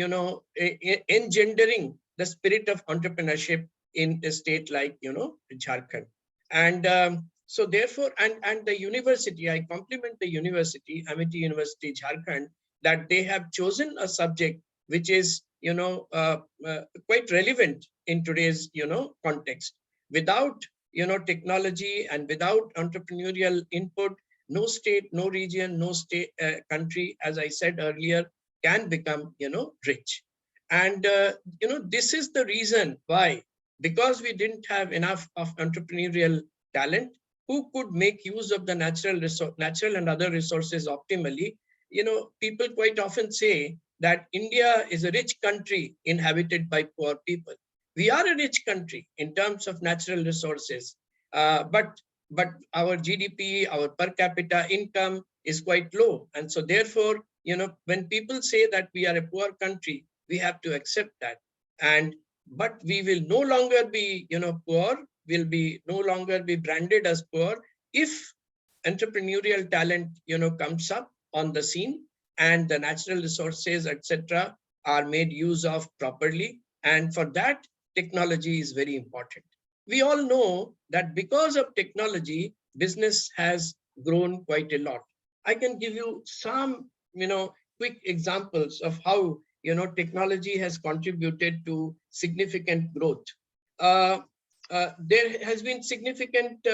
engendering the spirit of entrepreneurship in a state like, Jharkhand. And so therefore, and the university, I compliment the university, Amity University, Jharkhand, that they have chosen a subject which is, quite relevant in today's, context. Without, technology and without entrepreneurial input, no state, no region, no state, country, as I said earlier, can become, rich. And, this is the reason why, because we didn't have enough of entrepreneurial talent who could make use of the natural and other resources optimally. People quite often say that India is a rich country inhabited by poor people. We are a rich country in terms of natural resources, but our GDP, our per capita income is quite low. And so therefore, when people say that we are a poor country, we have to accept that. But we will no longer be, poor, will be no longer be branded as poor if entrepreneurial talent, comes up on the scene and the natural resources, etc., are made use of properly. And for that, technology is very important. We all know that because of technology, business has grown quite a lot. I can give you some, quick examples of how, technology has contributed to significant growth. There has been significant,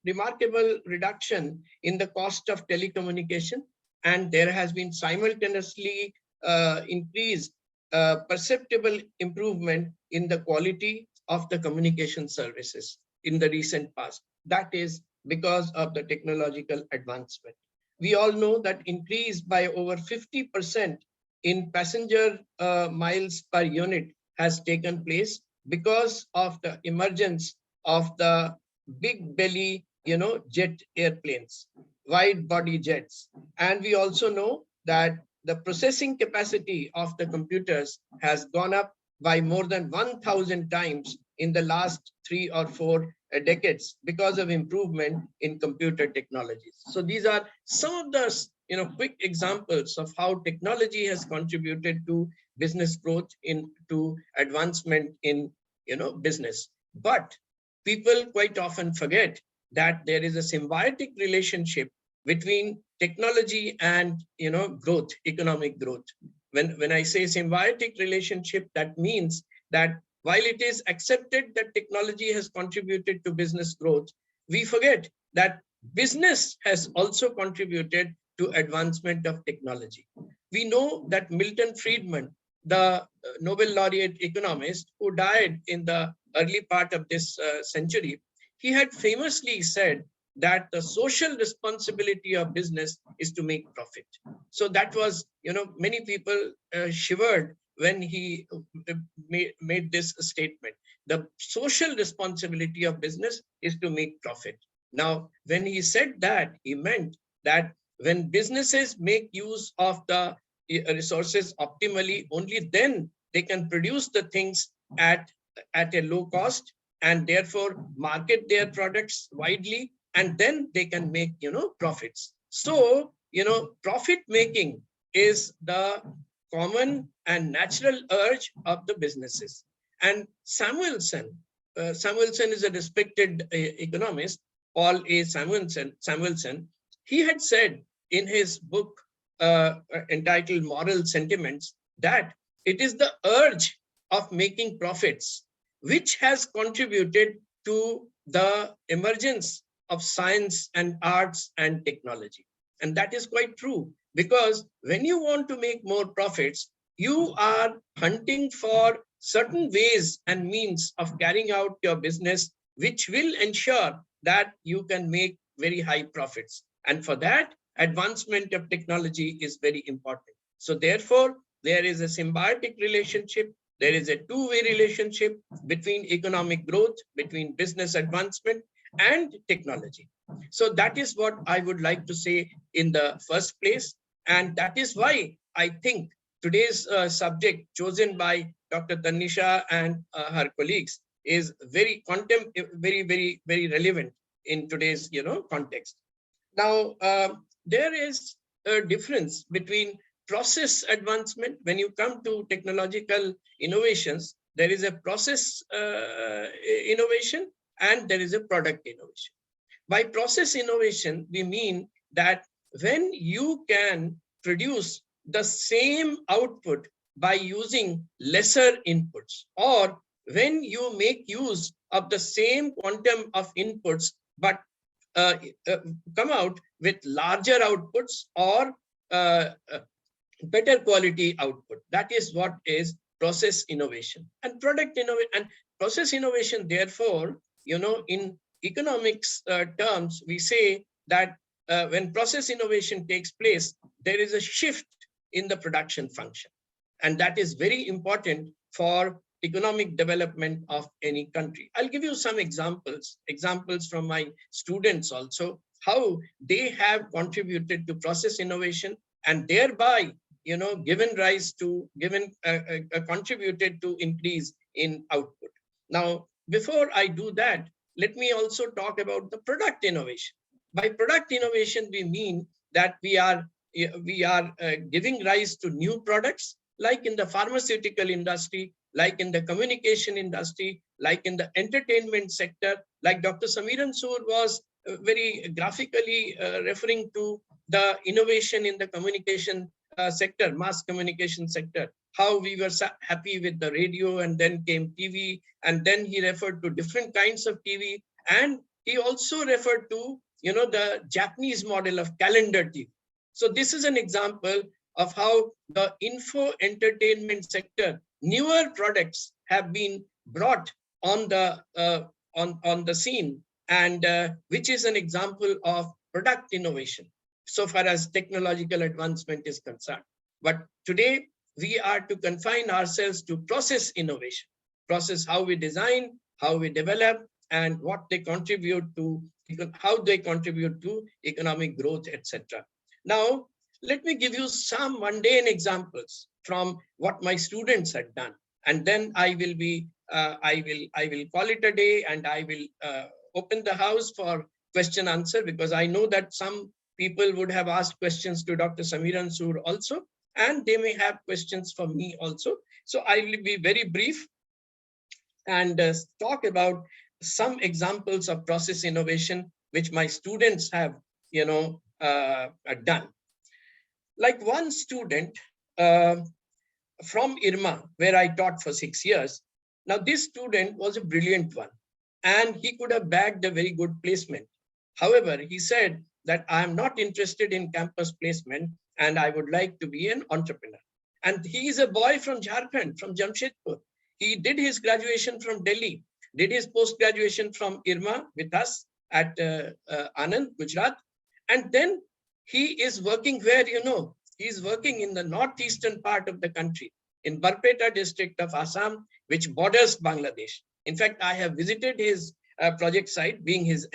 remarkable reduction in the cost of telecommunication, and there has been simultaneously increased perceptible improvement in the quality of the communication services in the recent past. That is because of the technological advancement. We all know that increase by over 50% in passenger miles per unit has taken place because of the emergence of the big belly, jet airplanes, wide body jets. And we also know that the processing capacity of the computers has gone up by more than 1,000 times in the last 3 or 4 decades because of improvement in computer technologies. So these are some of the quick examples of how technology has contributed to business growth, to advancement in business. But people quite often forget that there is a symbiotic relationship between technology and growth, economic growth. When I say symbiotic relationship, that means that while it is accepted that technology has contributed to business growth, we forget that business has also contributed to advancement of technology. We know that Milton Friedman, the Nobel laureate economist who died in the early part of this century, he had famously said that the social responsibility of business is to make profit. So that was, many people shivered when he made this statement. The social responsibility of business is to make profit. Now, when he said that, he meant that when businesses make use of the resources optimally, only then they can produce the things at a low cost and therefore market their products widely, and then they can make profits. So profit making is the common and natural urge of the businesses. And Samuelson is a respected economist, Paul A. Samuelson, he had said in his book entitled Moral Sentiments that it is the urge of making profits which has contributed to the emergence of science and arts and technology. And that is quite true, because when you want to make more profits, you are hunting for certain ways and means of carrying out your business, which will ensure that you can make very high profits. And for that, advancement of technology is very important. So therefore, there is a symbiotic relationship. There is a two-way relationship between economic growth, between business advancement and technology. So that is what I would like to say in the first place. And that is why I think today's subject chosen by Dr. Tanisha and her colleagues is very relevant in today's context. Now, there is a difference between process advancement. When you come to technological innovations, there is a process innovation and there is a product innovation. By process innovation, we mean that when you can produce the same output by using lesser inputs, or when you make use of the same quantum of inputs but come out with larger outputs or better quality output. That is what is process innovation. And product innovation and process innovation, therefore, in economics terms, we say that when process innovation takes place, there is a shift in the production function. And that is very important for economic development of any country. I'll give you some examples from my students also, how they have contributed to process innovation and thereby, contributed to increase in output. Now, before I do that, let me also talk about the product innovation. By product innovation, we mean that we are giving rise to new products, like in the pharmaceutical industry, like in the communication industry, like in the entertainment sector, like Dr. Samiran Sood was very graphically referring to the innovation in the communication sector, mass communication sector, how we were happy with the radio and then came TV, and then he referred to different kinds of TV, and he also referred to the Japanese model of calendar TV. So this is an example of how the info entertainment sector, newer products have been brought on the scene, and which is an example of product innovation so far as technological advancement is concerned. But today we are to confine ourselves to process innovation, process how we design, how we develop, and what they contribute to, how they contribute to economic growth, etc. Now, let me give you some mundane examples from what my students had done, and then I will call it a day, and I will open the house for question answer, because I know that some people would have asked questions to Dr. Samiran Sood also, and they may have questions for me also. So I will be very brief and talk about some examples of process innovation which my students have done. Like one student from IRMA, where I taught for 6 years. Now this student was a brilliant one, and he could have bagged a very good placement. However, he said that I am not interested in campus placement and I would like to be an entrepreneur. And he is a boy from Jharkhand, from Jamshedpur. He did his graduation from Delhi, did his post-graduation from IRMA with us at Anand, Gujarat. And then he is working where, you know, he is working in the northeastern part of the country, in Barpeta district of Assam, which borders Bangladesh. In fact, I have visited his project site, being his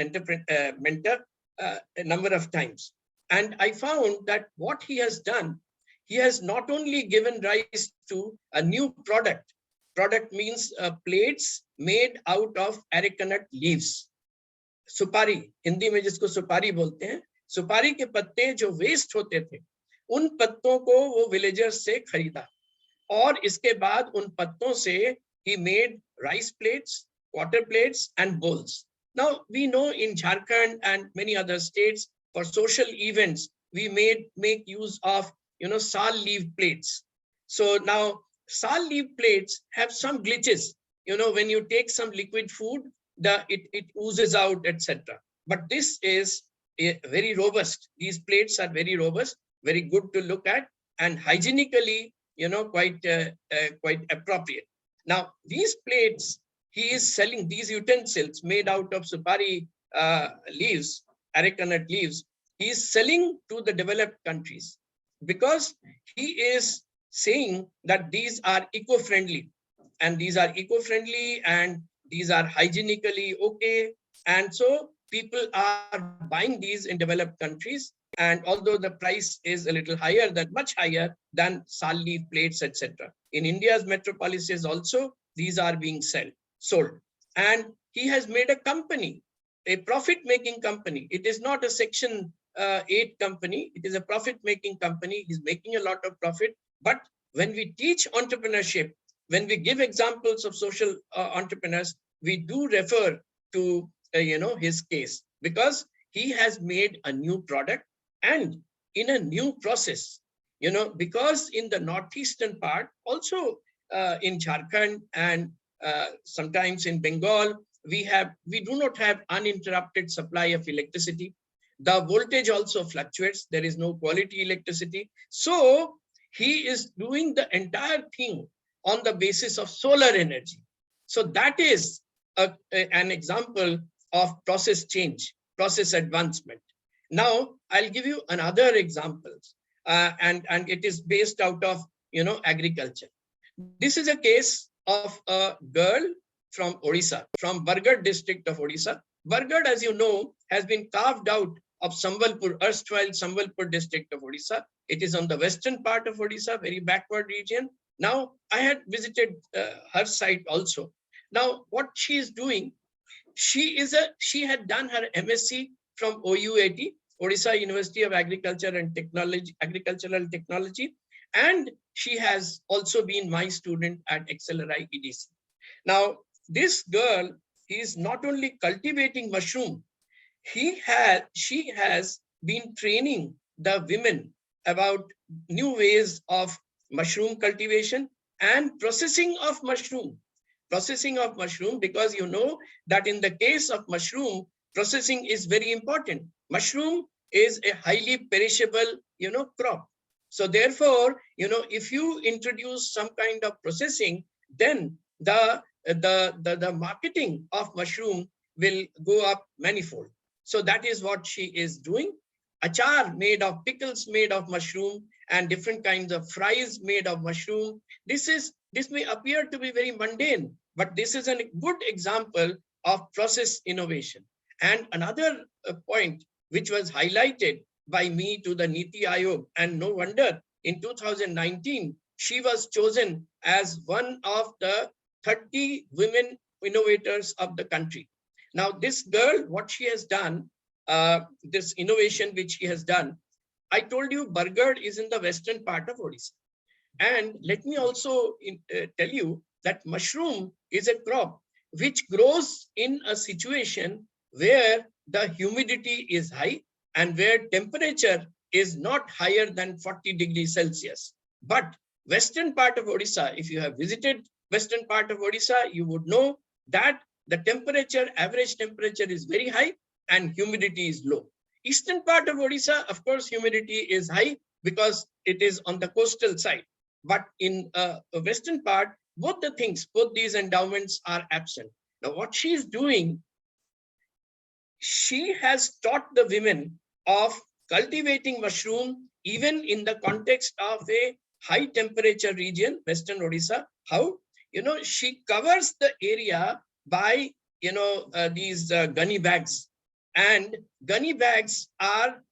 mentor a number of times. And I found that what he has done, he has not only given rise to a new product. Product means plates made out of arecanut leaves. सुपारी, हिंदी में जिसको सुपारी बोलते हैं, सुपारी के पत्ते जो वेस्ट होते थे, उन पत्तों को वो विलेजर्स से खरीदा और इसके बाद उन पत्तों से he made rice plates, water plates and bowls. Now we know in Jharkhand and many other states for social events we make use of, you know, sal leaf plates. So now sal leaf plates have some glitches. You know, when you take some liquid food, it oozes out, etc. But this is very robust. These plates are very robust, very good to look at, and hygienically, you know, quite appropriate. Now these plates, he is selling these utensils made out of supari leaves, arecanut leaves. He is selling to the developed countries because he is saying that these are eco-friendly, and these are eco-friendly and these are hygienically okay. And so people are buying these in developed countries. And although the price is a little higher, much higher than sal leaf plates, etc. In India's metropolises also, these are being sold. And he has made a company, a profit-making company. It is not a Section 8 company. It is a profit-making company. He's making a lot of profit. But when we teach entrepreneurship, when we give examples of social entrepreneurs, we do refer to you know, his case, because he has made a new product and in a new process. You know, because in the northeastern part, also in Jharkhand and sometimes in Bengal, we do not have uninterrupted supply of electricity. The voltage also fluctuates. There is no quality electricity. So he is doing the entire thing on the basis of solar energy. So that is an example of process change, process advancement. Now I'll give you another example, and it is based out of, you know, agriculture. This is a case of a girl from Odisha, from Bargarh district of Odisha. Bargarh, as you know, has been carved out of Sambalpur, erstwhile Sambalpur district of Odisha. It is on the western part of Odisha, very backward region. Now, I had visited her site also. Now, what she is doing, she had done her MSc from OUAT, Odisha University of Agriculture and Technology, Agricultural Technology, and she has also been my student at XLRI EDC. Now, this girl is not only cultivating mushroom, she has been training the women about new ways of mushroom cultivation and processing of mushroom. Processing of mushroom, because you know that in the case of mushroom, processing is very important. Mushroom is a highly perishable, you know, crop. So therefore, you know, if you introduce some kind of processing, then the marketing of mushroom will go up manifold. So that is what she is doing. Achar made of, pickles made of mushroom, and different kinds of fries made of mushroom. This may appear to be very mundane, but this is a good example of process innovation. And another point which was highlighted by me to the Niti Aayog, and no wonder in 2019, she was chosen as one of the 30 women innovators of the country. Now this girl, what she has done, this innovation which she has done, I told you Bargarh is in the western part of Odisha. And let me also tell you that mushroom is a crop which grows in a situation where the humidity is high and where temperature is not higher than 40 degrees Celsius. But western part of Odisha, if you have visited western part of Odisha, you would know that the temperature, average temperature is very high and humidity is low. Eastern part of Odisha, of course, humidity is high because it is on the coastal side. but in a western part, both the things, both these endowments are absent. Now what she is doing, she has taught the women of cultivating mushroom even in the context of a high temperature region, Western Odisha. How? She covers the area by, these gunny bags, and gunny bags are,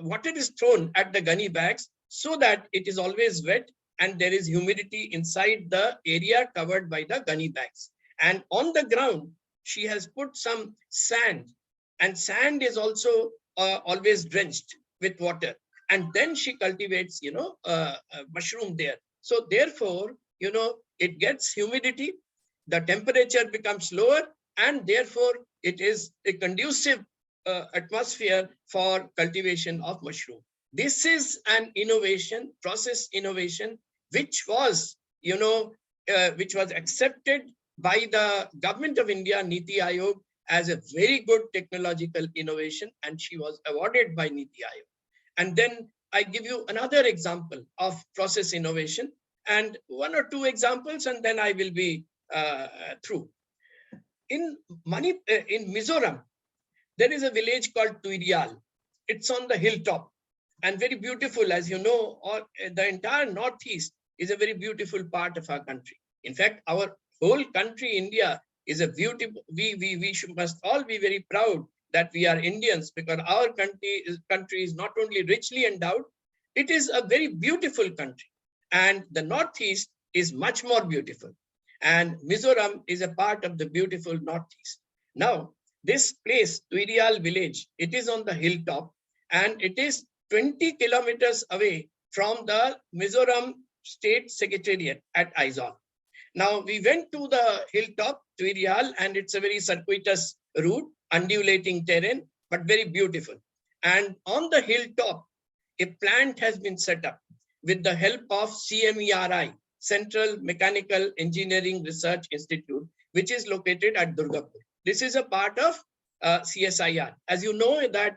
water is thrown at the gunny bags so that it is always wet and there is humidity inside the area covered by the gunny bags. And on the ground, she has put some sand, and sand is also always drenched with water. And then she cultivates, mushroom there. So therefore, it gets humidity, the temperature becomes lower, and therefore it is a conducive atmosphere for cultivation of mushroom. This is an innovation, process innovation, which was, which was accepted by the government of India, Niti Aayog, as a very good technological innovation, and she was awarded by Niti Aayog. And then I give you another example of process innovation, and one or two examples, and then I will be through. In Mizoram, there is a village called Tuirial. It's on the hilltop and very beautiful, as you know, or the entire Northeast is a very beautiful part of our country. In fact, our whole country, India, is a beautiful, must all be very proud that we are Indians, because our country is not only richly endowed, it is a very beautiful country. And the Northeast is much more beautiful. And Mizoram is a part of the beautiful Northeast. Now, this place, Tuirial village, it is on the hilltop, and it is 20 kilometers away from the Mizoram State Secretariat at Aizawl. Now, we went to the hilltop, Tuirial, and it's a very circuitous route, undulating terrain, but very beautiful. And on the hilltop, a plant has been set up with the help of CMERI, Central Mechanical Engineering Research Institute, which is located at Durgapur. This is a part of CSIR. As you know that,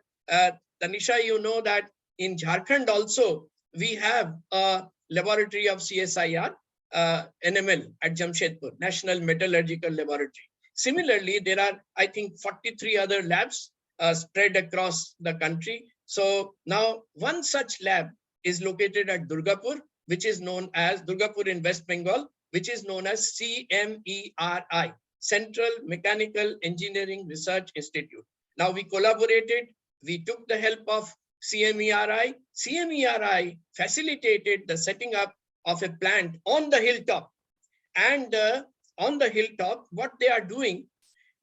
Tanisha, you know that in Jharkhand also, we have a laboratory of CSIR, NML at Jamshedpur, National Metallurgical Laboratory. Similarly, there are, I think, 43 other labs spread across the country. So now one such lab is located at Durgapur, which is known as Durgapur in West Bengal, which is known as CMERI, Central Mechanical Engineering Research Institute. Now we collaborated, we took the help of CMERI. CMERI facilitated the setting up of a plant on the hilltop. And on the hilltop, what they are doing,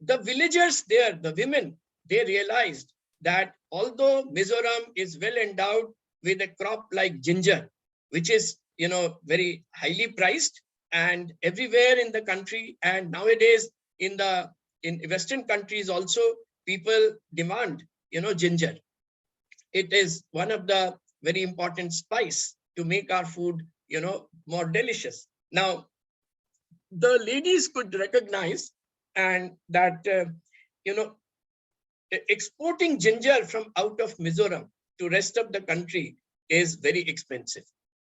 the villagers there, the women, they realized that although Mizoram is well endowed with a crop like ginger, which is, very highly priced, and everywhere in the country, and nowadays in Western countries also, people demand, ginger. It is one of the very important spice to make our food, more delicious. Now, the ladies could recognize and that, exporting ginger from out of Mizoram to rest of the country is very expensive,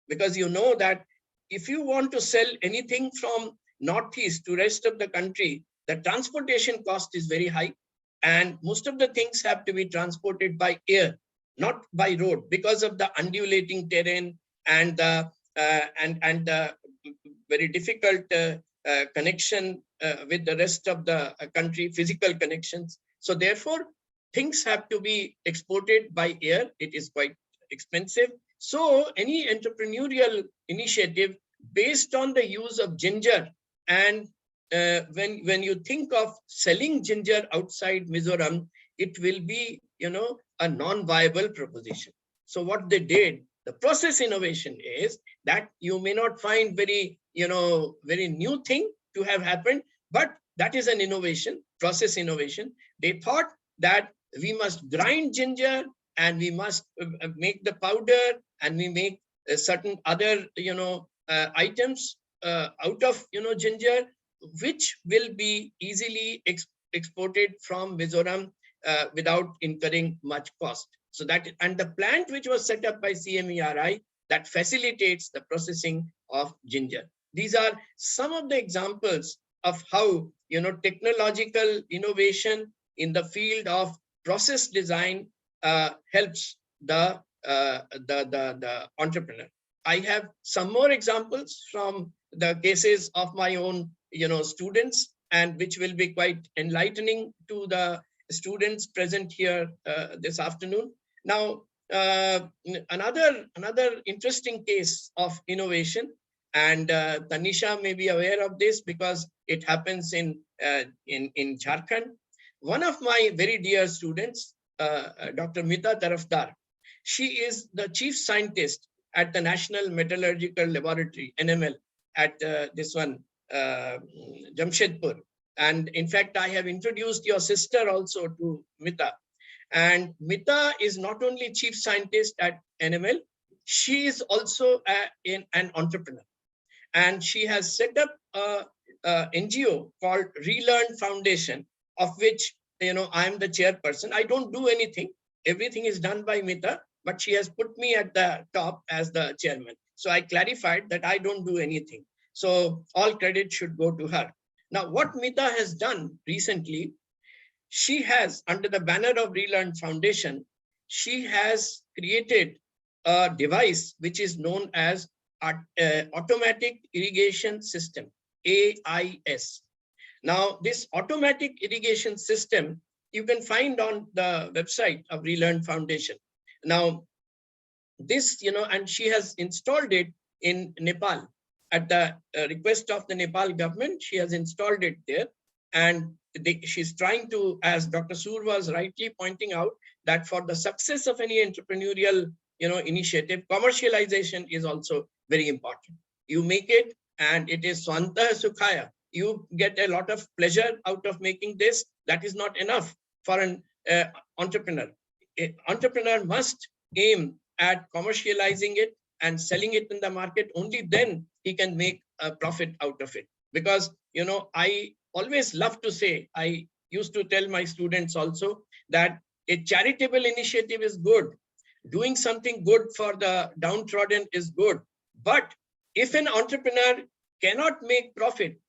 because you know that if you want to sell anything from Northeast to rest of the country, the transportation cost is very high, and most of the things have to be transported by air, not by road, because of the undulating terrain and the very difficult connection with the rest of the country, physical connections. So therefore, things have to be exported by air. It is quite expensive. So any entrepreneurial initiative based on the use of ginger, and when you think of selling ginger outside Mizoram, it will be, a non-viable proposition. So what they did, the process innovation is that you may not find very new thing to have happened, but that is an innovation, process innovation. They thought that we must grind ginger, and we must make the powder, and we make certain other, items out of, ginger, which will be easily exported from Mizoram without incurring much cost. So that, and the plant which was set up by CMERI that facilitates the processing of ginger. These are some of the examples of how, you know, technological innovation in the field of process design helps the entrepreneur. I have some more examples from the cases of my own, you know, students, and which will be quite enlightening to the students present here this afternoon. Now, another interesting case of innovation, and Tanisha may be aware of this because it happens in Jharkhand. One of my very dear students, Dr. Mita Tarafdar, she is the chief scientist at the National Metallurgical Laboratory, NML, at this one, Jamshedpur. And in fact, I have introduced your sister also to Mita. And Mita is not only chief scientist at NML, she is also an entrepreneur. And she has set up a NGO called Relearn Foundation, of which, you know, I am the chairperson. I don't do anything. Everything is done by Mita, but she has put me at the top as the chairman. So I clarified that I don't do anything. So all credit should go to her. Now, what Mita has done recently, she has, under the banner of Relearn Foundation, she has created a device which is known as Automatic Irrigation System, AIS. Now, this automatic irrigation system, you can find on the website of Relearn Foundation. Now, this, you know, and she has installed it in Nepal. At the request of the Nepal government, she has installed it there. And she's trying to, as Dr. Sur was rightly pointing out, that for the success of any entrepreneurial, you know, initiative, commercialization is also very important. You make it and it is swantah sukhaya. You get a lot of pleasure out of making this. That is not enough for an entrepreneur. An entrepreneur must aim at commercializing it and selling it in the market. Only then he can make a profit out of it. Because, you know, I always love to say, I used to tell my students also that a charitable initiative is good. Doing something good for the downtrodden is good. But if an entrepreneur cannot make profit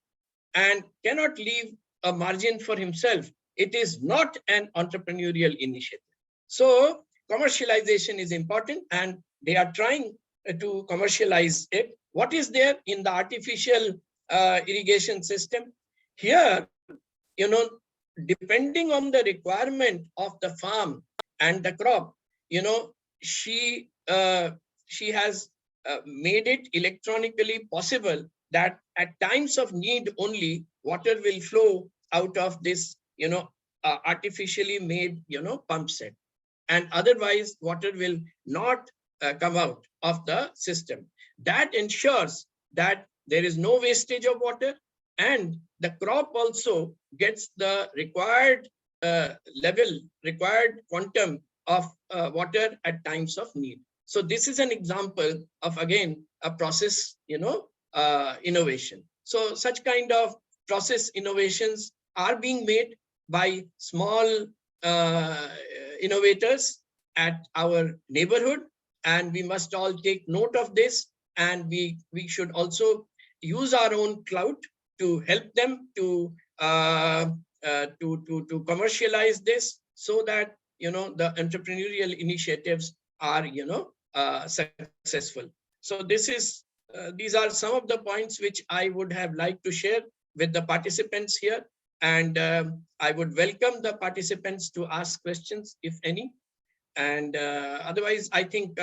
and cannot leave a margin for himself, it is not an entrepreneurial initiative. So commercialization is important, and they are trying to commercialize it. What is there in the artificial irrigation system? Here, you know, depending on the requirement of the farm and the crop, you know, she has made it electronically possible that at times of need only water will flow out of this, you know, artificially made, you know, pump set, and otherwise water will not come out of the system. That ensures that there is no wastage of water, and the crop also gets the required level, required quantum of water at times of need. So this is an example of, again, a process, you know, innovation. So such kind of process innovations are being made by small innovators at our neighborhood, and we must all take note of this, and we should also use our own clout to help them to commercialize this, so that, you know, the entrepreneurial initiatives are, you know, successful. So this is these are some of the points which I would have liked to share with the participants here, and I would welcome the participants to ask questions if any, and otherwise I think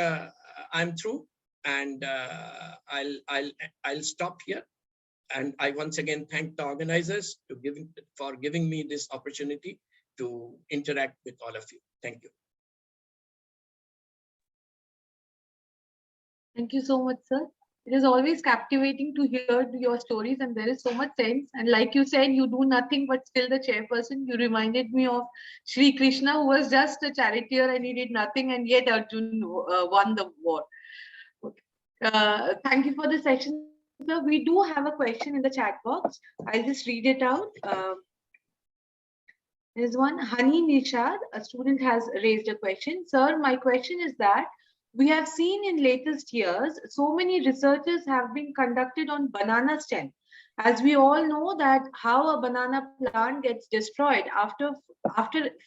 I'm through, and I'll stop here. And I once again thank the organizers for giving me this opportunity to interact with all of you. Thank you. Thank you so much, sir. It is always captivating to hear your stories, and there is so much sense. And like you said, you do nothing but still the chairperson. You reminded me of Sri Krishna, who was just a charioteer and he did nothing, and yet Arjun won the war. Okay. Thank you for the session, sir. We do have a question in the chat box. I'll just read it out. There's one. Hani Nishad, a student, has raised a question. Sir, my question is that We have seen in latest years, so many researches have been conducted on banana stem. As we all know that how a banana plant gets destroyed after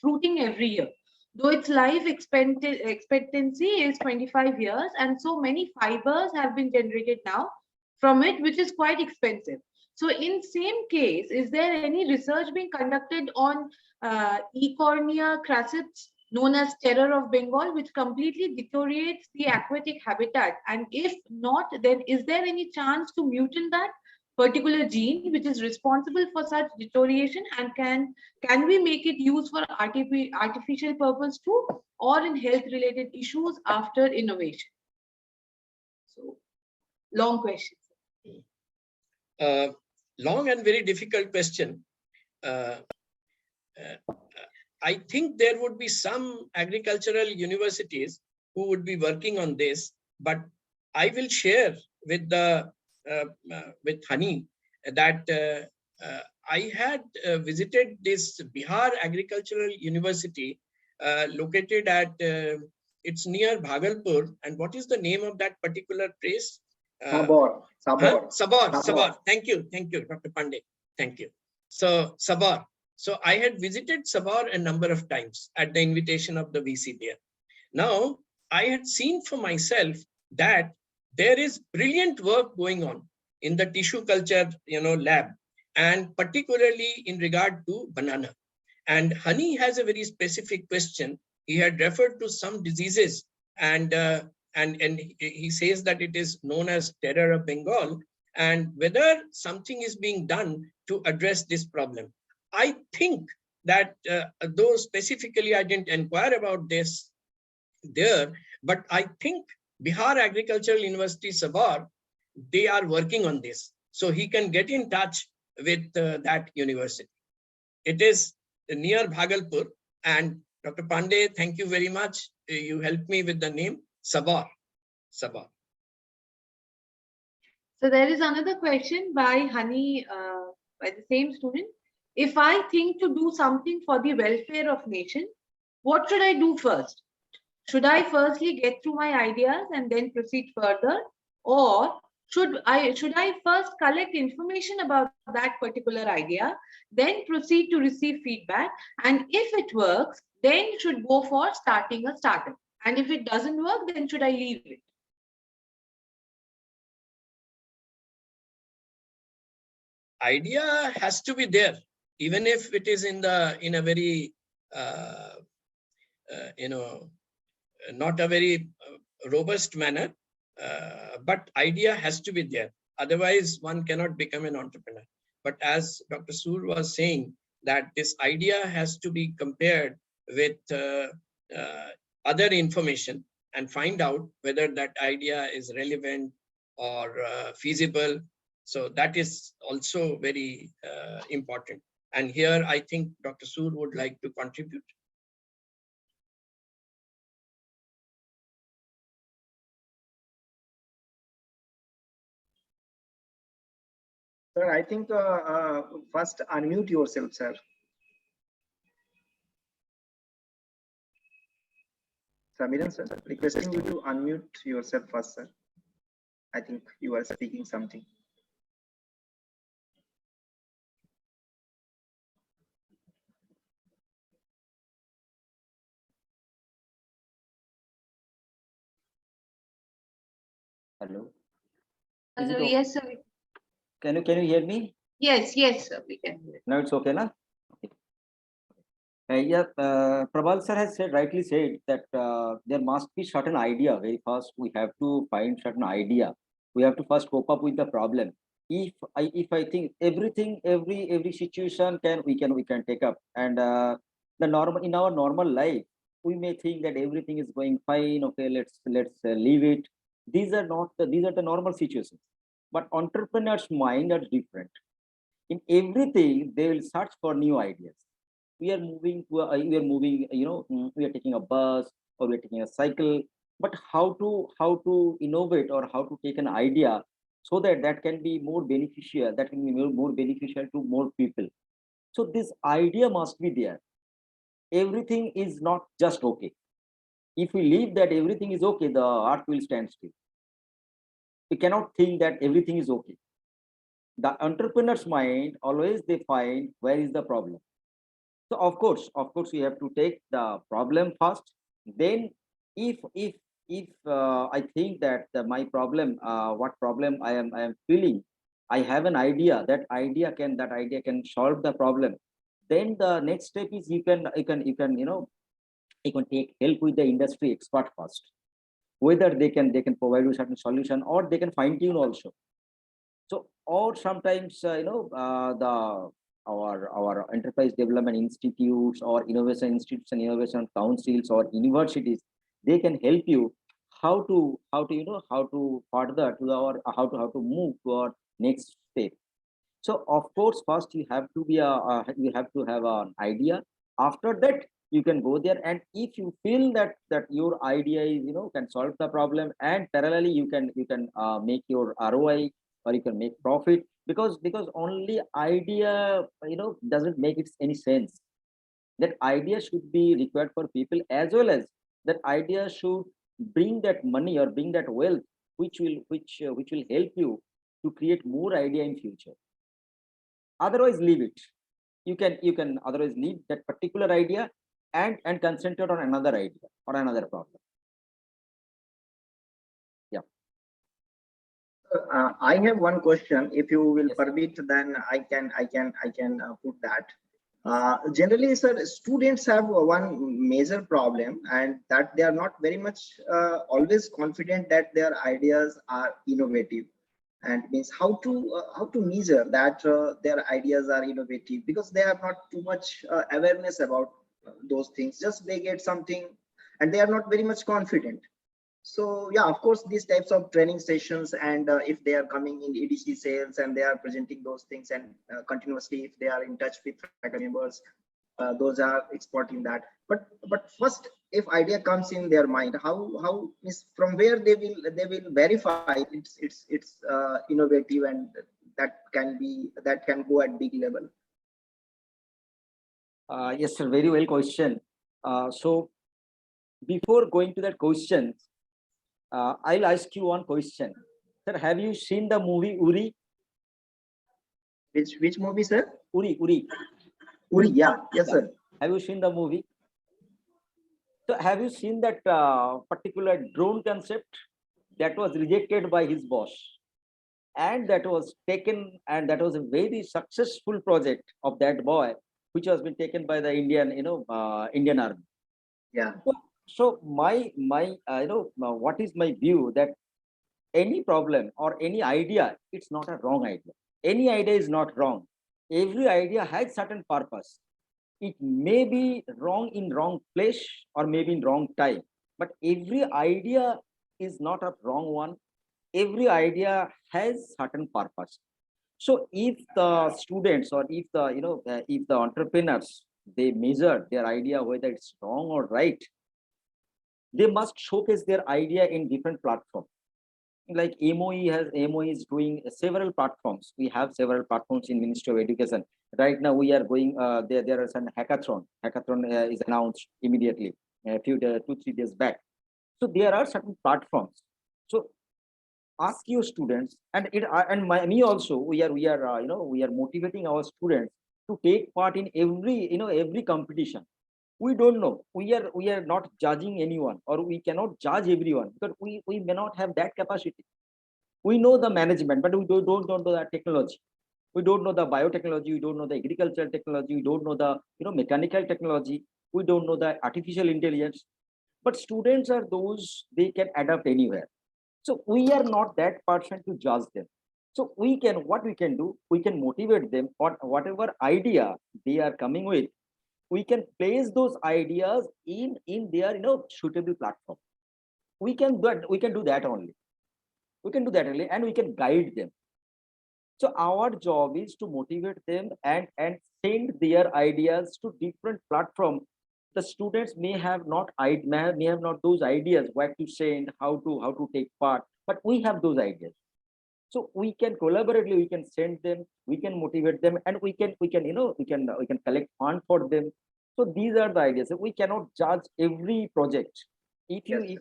fruiting every year. Though its life expectancy is 25 years, and so many fibers have been generated now from it, which is quite expensive. So in same case, is there any research being conducted on Ecornia crassets, known as terror of Bengal, which completely deteriorates the aquatic habitat? And if not, then is there any chance to mutant that particular gene which is responsible for such deterioration, and can we make it used for artificial purpose too, or in health related issues after innovation? So long question. Long and very difficult question. I think there would be some agricultural universities who would be working on this, but I will share with with Hani that I had visited this Bihar Agricultural University located at it's near Bhagalpur. And what is the name of that particular place? Sabor. Sabor. Thank you, Dr. Pandey. Thank you. So Sabor. So I had visited Sabor a number of times at the invitation of the VC there. Now I had seen for myself that there is brilliant work going on in the tissue culture, lab, and particularly in regard to banana. And Hani has a very specific question. He had referred to some diseases, and he says that it is known as terror of Bengal, and whether something is being done to address this problem. I think that though specifically I didn't inquire about this there, but I think Bihar Agricultural University Sabor, they are working on this. So he can get in touch with that university. It is near Bhagalpur. And Dr. Pandey, thank you very much. You helped me with the name Sabor. Sabor. So there is another question by Hani, by the same student. If I think to do something for the welfare of nation, what should I do first? Should I firstly get through my ideas and then proceed further? Or should I first collect information about that particular idea, then proceed to receive feedback? And if it works, then should go for starting a startup. And if it doesn't work, then should I leave it? Idea has to be there, even if it is in a very not a very robust manner, but idea has to be there. Otherwise, one cannot become an entrepreneur. But as Dr. Soor was saying, that this idea has to be compared with other information and find out whether that idea is relevant or feasible. So that is also very important. And here I think Dr. Soor would like to contribute. Sir, I think first unmute yourself, sir. Samiran, sir, requesting you to unmute yourself first, sir. I think you are speaking something. Hello. Hello, yes, sir. Can you hear me? Yes, sir, we can hear. Now it's okay, na? Okay. Prabal sir has rightly said that there must be certain idea. Very first, we have to find certain idea. We have to first cope up with the problem. If I think everything, every situation we can take up, and in our normal life, we may think that everything is going fine. Okay, let's leave it. These are the normal situations. But entrepreneurs' mind are different. In everything, they will search for new ideas. We are moving, we are taking a bus or we are taking a cycle. But how to innovate or how to take an idea so that can be more beneficial, that can be more beneficial to more people. So this idea must be there. Everything is not just okay. If we leave that everything is okay, the earth will stand still. We cannot think that everything is okay. The entrepreneur's mind always they find where is the problem. So of course, we have to take the problem first. Then, if I think that my problem, what problem I am feeling, I have an idea. That idea can solve the problem. Then the next step is you can you can take help with the industry expert first. Whether they can provide you certain solution or they can fine tune also. So or sometimes the our enterprise development institutes or innovation institutes and innovation councils or universities, they can help you how to how to further to our how to move to our next step. So of course, first you have to be you have to have an idea. After that, you can go there, and if you feel that your idea is can solve the problem, and parallelly you can make your ROI or you can make profit, because only idea doesn't make it any sense. That idea should be required for people, as well as that idea should bring that money or bring that wealth, which will help you to create more idea in future. Otherwise leave it. You can otherwise leave that particular idea and concentrate on another idea or another problem. I have one question. If you will Yes. permit, then I can put that. Generally, sir, students have one major problem, and that they are not very much always confident that their ideas are innovative, and means how to measure that their ideas are innovative, because they have not too much awareness about those things. Just they get something, and they are not very much confident. So yeah, of course, these types of training sessions, and if they are coming in EDC sales and they are presenting those things, and continuously if they are in touch with faculty members, those are exporting that. But first, if idea comes in their mind, how is from where they will verify it's innovative, and that can go at big level. Yes, sir. Very well question. So before going to that question, I'll ask you one question. Sir, have you seen the movie Uri? Which movie, sir? Uri. Uri, yeah, yes, sir. Have you seen the movie? So have you seen that particular drone concept that was rejected by his boss, and that was taken, and that was a very successful project of that boy, which has been taken by the Indian, Indian Army. Yeah. So my what is my view, that any problem or any idea, it's not a wrong idea. Any idea is not wrong. Every idea has certain purpose. It may be wrong in wrong place or maybe in wrong time, but every idea is not a wrong one. Every idea has certain purpose. So if the students or if the if the entrepreneurs, they measure their idea whether it's wrong or right, they must showcase their idea in different platforms. Like MOE is doing several platforms. We have several platforms in Ministry of Education. Right now we are going there is an hackathon. Hackathon is announced immediately a few 2-3 days back. So there are certain platforms. So ask your students, and me also, we are we are motivating our students to take part in every competition. We don't know, we are not judging anyone, or we cannot judge everyone, because we may not have that capacity. We know the management, but we don't know the technology. We don't know the biotechnology, we don't know the agricultural technology, we don't know the mechanical technology, we don't know the artificial intelligence. But students are those, they can adapt anywhere. So we are not that person to judge them. So what we can do, we can motivate them on whatever idea they are coming with. We can place those ideas in their suitable platform. We can do that only. We can do that only, and we can guide them. So our job is to motivate them and send their ideas to different platforms. The students may have not those ideas, what to send, how to take part, but we have those ideas. So we can collaboratively, we can send them, we can motivate them, and we can collect fund for them. So these are the ideas. We cannot judge every project. If you Yes,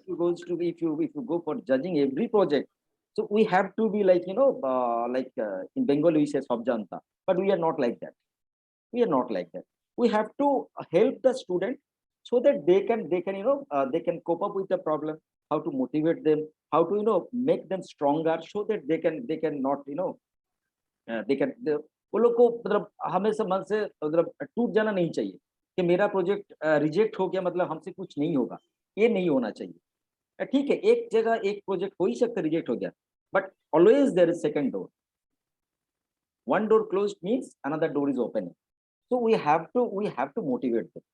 if you go for judging every project, so we have to be like in Bengali we say sab janta, but we are not like that. We are not like that. We have to help the student so that they can cope up with the problem, how to motivate them, how to make them stronger so that they can not they can वो लोग को मतलब हमेशा मन से मतलब टूट जाना नहीं चाहिए कि मेरा प्रोजेक्ट रिजेक्ट हो गया मतलब हमसे कुछ नहीं होगा, ये नहीं होना चाहिए। ठीक है, एक जगह एक प्रोजेक्ट हो ही सकता रिजेक्ट हो गया, but always there is second door. One door closed means another door is opening. So we have to motivate them,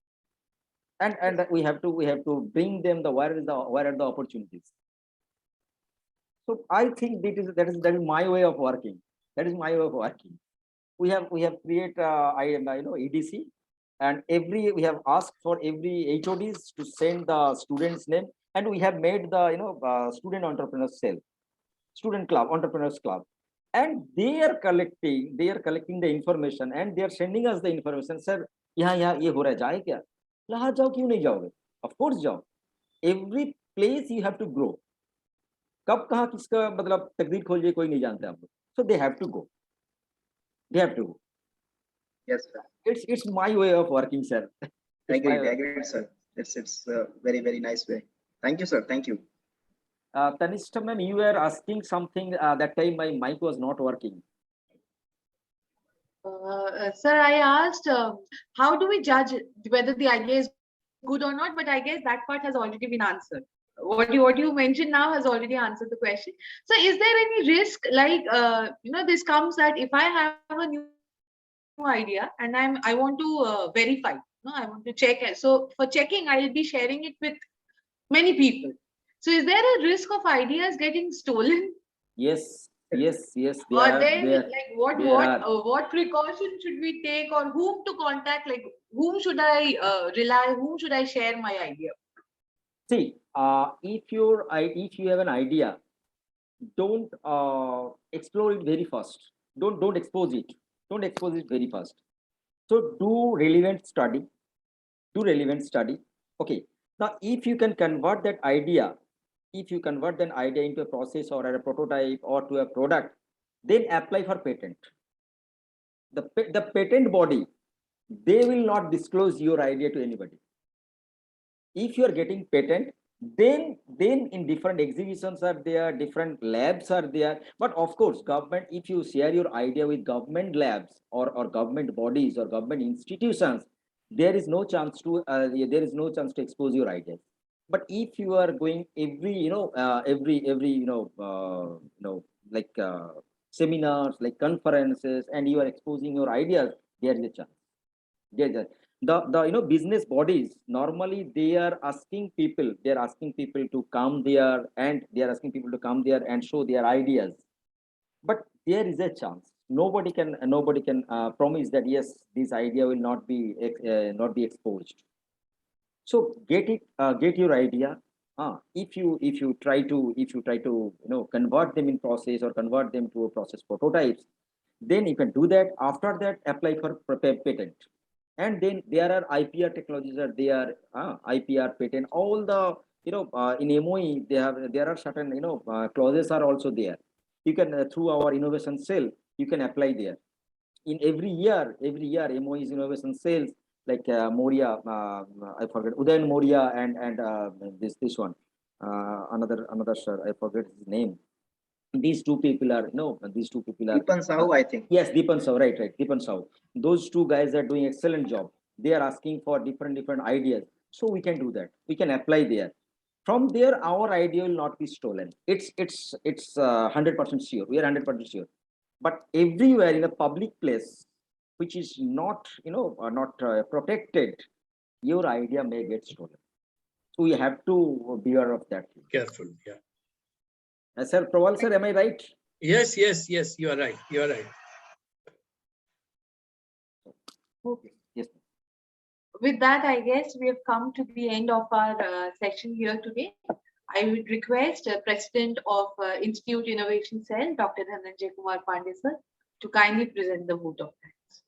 and we have to bring them where are the opportunities. So I think that is my way of working. That is my way of working. We have created EDC, and we have asked for every HODs to send the students' name, and we have made the student entrepreneurs cell, student club, entrepreneurs club, and they are collecting the information and they are sending us the information. Sir, यहाँ ये हो रहा है, जाए क्या? हाँ जाओ, क्यों नहीं जाओगे? Of course जाओ. Every place you have to grow. कब कहाँ किसका मतलब तकदीर खोल जाए कोई नहीं जानते आप लोग. So they have to go. They have to go. yes, sir. It's my way of working, sir. It's my way. Agreed, sir. It's a very, very nice way. Thank you, sir. Thank you. Tanishta ma'am, you were asking something. That time my mic was not working. Sir, I asked, how do we judge whether the idea is good or not? But I guess that part has already been answered. What you mentioned now has already answered the question. So, is there any risk, like this comes that if I have a new idea and I want to verify, I want to check it. So, for checking, I will be sharing it with many people. So, is there a risk of ideas getting stolen? Yes. Or then, like, what precaution should we take, or whom to contact? Like, whom should I rely? Whom should I share my idea? See, if you have an idea, don't explore it very fast. Don't expose it. Don't expose it very fast. So do relevant study. Okay. Now, if you can convert that idea, into a process or a prototype or to a product, then apply for patent. The patent body, they will not disclose your idea to anybody. If you are getting patent, then in different exhibitions are there, different labs are there. But of course, government, if you share your idea with government labs or government bodies or government institutions, there is no chance to expose your ideas. But if you are going every seminars, like conferences, and you are exposing your ideas, there is a chance. The business bodies, normally they are asking people to come there, and show their ideas. But there is a chance. Nobody can promise that yes, this idea will not be exposed. So get your idea. If you try to convert them in process or convert them to a process prototypes, then you can do that. After that, apply for patent. And then there are IPR technologies are there, IPR patent, all the in MOE there are certain clauses are also there. You can through our innovation cell, you can apply there. In every year MOE's innovation cells, like Moria, I forget Udayan Moria, and this one, another sir, I forget his name. These two people are Deepan Sahu, I think. Yes, Deepan Sahu, right, Deepan Sahu. Those two guys are doing excellent job. They are asking for different ideas, so we can do that. We can apply there. From there, our idea will not be stolen. It's 100% sure. We are 100% sure. But everywhere in a public place, which is not protected, your idea may get stolen. So we have to be aware of that. Careful, yeah. Sir Prawal sir, am I right? Yes, you are right. Okay. Yes. With that, I guess we have come to the end of our session here today. I would request President of Institute Innovation Cell, Dr. Dhananjay Kumar Pandey sir, to kindly present the vote of thanks.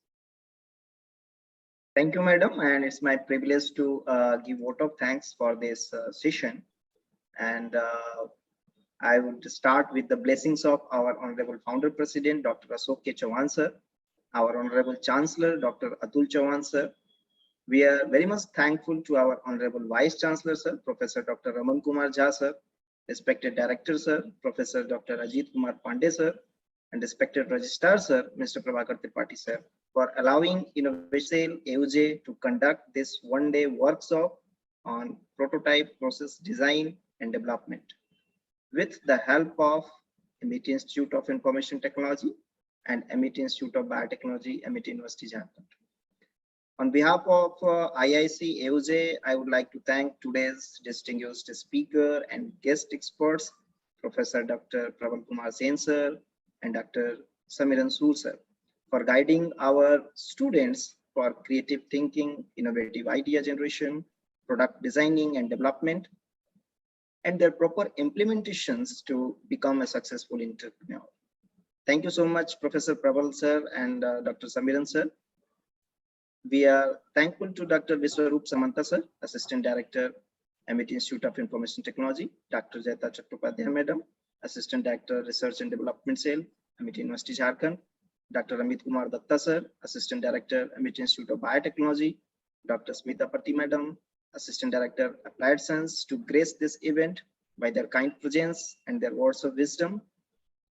Thank you, madam, and it's my privilege to give vote of thanks for this session. And I would start with the blessings of our Honorable Founder President, Dr. Ashok K. Chauhan sir, our Honorable Chancellor, Dr. Atul Chauhan sir. We are very much thankful to our Honorable Vice Chancellor sir, Professor Dr. Raman Kumar Jha sir, respected Director sir, Professor Dr. Ajit Kumar Pandey sir, and respected Registrar sir, Mr. Prabhakar Tripathi sir, for allowing Innovation AUJ to conduct this one-day workshop on prototype process design and development with the help of Amity Institute of Information Technology and Amity Institute of Biotechnology, Amity University, Jharkhand. On behalf of IIC AUJ, I would like to thank today's distinguished speaker and guest experts, Professor Dr. Prabal Kumar Sen sir and Dr. Samiran Soor sir, for guiding our students for creative thinking, innovative idea generation, product designing and development, and their proper implementations to become a successful entrepreneur. Thank you so much, Professor Prabal sir and Dr. Samiran sir. We are thankful to Dr. Viswarup Samanta sir, Assistant Director, Amity Institute of Information Technology, Dr. Jaita Chattopadhyay Madam, Assistant Director, Research and Development Cell, Amity University, Jharkhand, Dr. Amit Kumar Datta sir, Assistant Director, Amity Institute of Biotechnology, Dr. Smita Pati Madam, Assistant Director, Applied Science, to grace this event by their kind presence and their words of wisdom.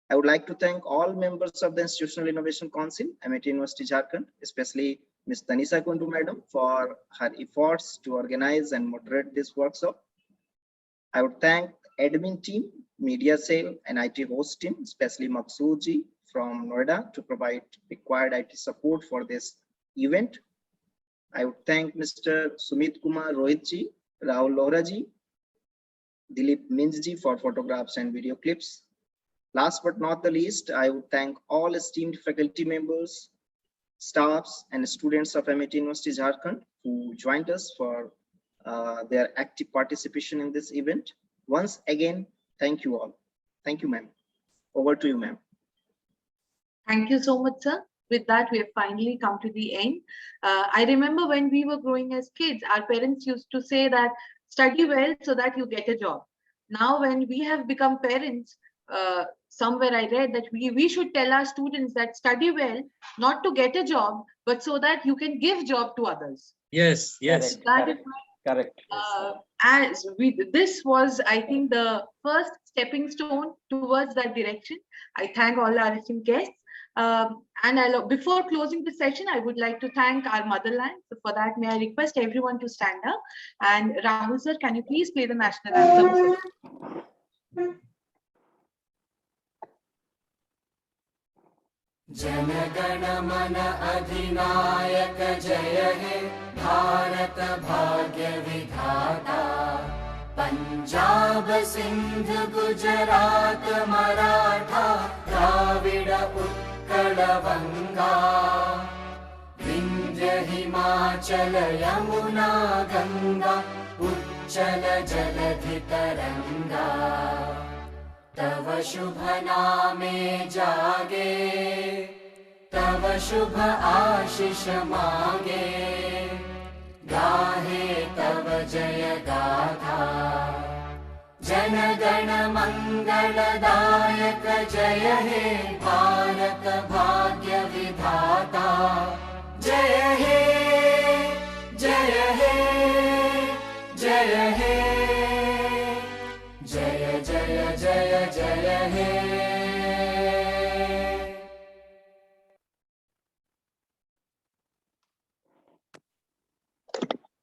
I would like to thank all members of the Institutional Innovation Council, Amity University, Jharkhand, especially Ms. Tanisha Kundu Madam, for her efforts to organize and moderate this workshop. I would thank admin team, media cell, and IT host team, especially Maqsood ji from Noida, to provide required IT support for this event. I would thank Mr. Sumit Kumar Rohit ji, Rahul Lohra ji, Dilip Minj ji for photographs and video clips. Last but not the least, I would thank all esteemed faculty members, staffs, and students of Amity University, Jharkhand, who joined us for their active participation in this event. Once again, thank you all. Thank you, ma'am. Over to you, ma'am. Thank you so much, sir. With that, we have finally come to the end. I remember when we were growing as kids, our parents used to say that study well so that you get a job. Now, when we have become parents, somewhere I read that we should tell our students that study well, not to get a job, but so that you can give job to others. Yes, yes. That is Correct. as this was, I think, the first stepping stone towards that direction. I thank all our esteemed guests. Before closing the session, I would like to thank our motherland. So for that, may I request everyone to stand up. And Rahul sir, can you please play the national anthem? Jana Gana मन अधिनायक जय हे भारत भाग्य विधाता पंजाब सिंध गुजरात मराठा द्राविड उत्कल बंगा विंध्य हिमाचल यमुना गंगा उच्चल जलधि तरंगा तव शुभ नामे जागे तव शुभ आशीष मागे गाहे तव जय गाथा जन गण मंगलदायक जय हे भारत भाग्य विधाता जय हे जय हे जय हे जय जय जय जय हे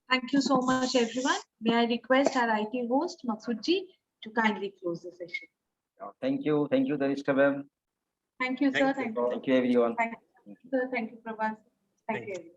Thank you so much, everyone. May I request our IT host, Maqsood ji, to kindly close the session. Thank you, Tanisha ma'am. Thank you, sir. Thank you. Thank you. Thank you, everyone. Thank you, sir. Thank you, Prabhas. Thank you, everyone.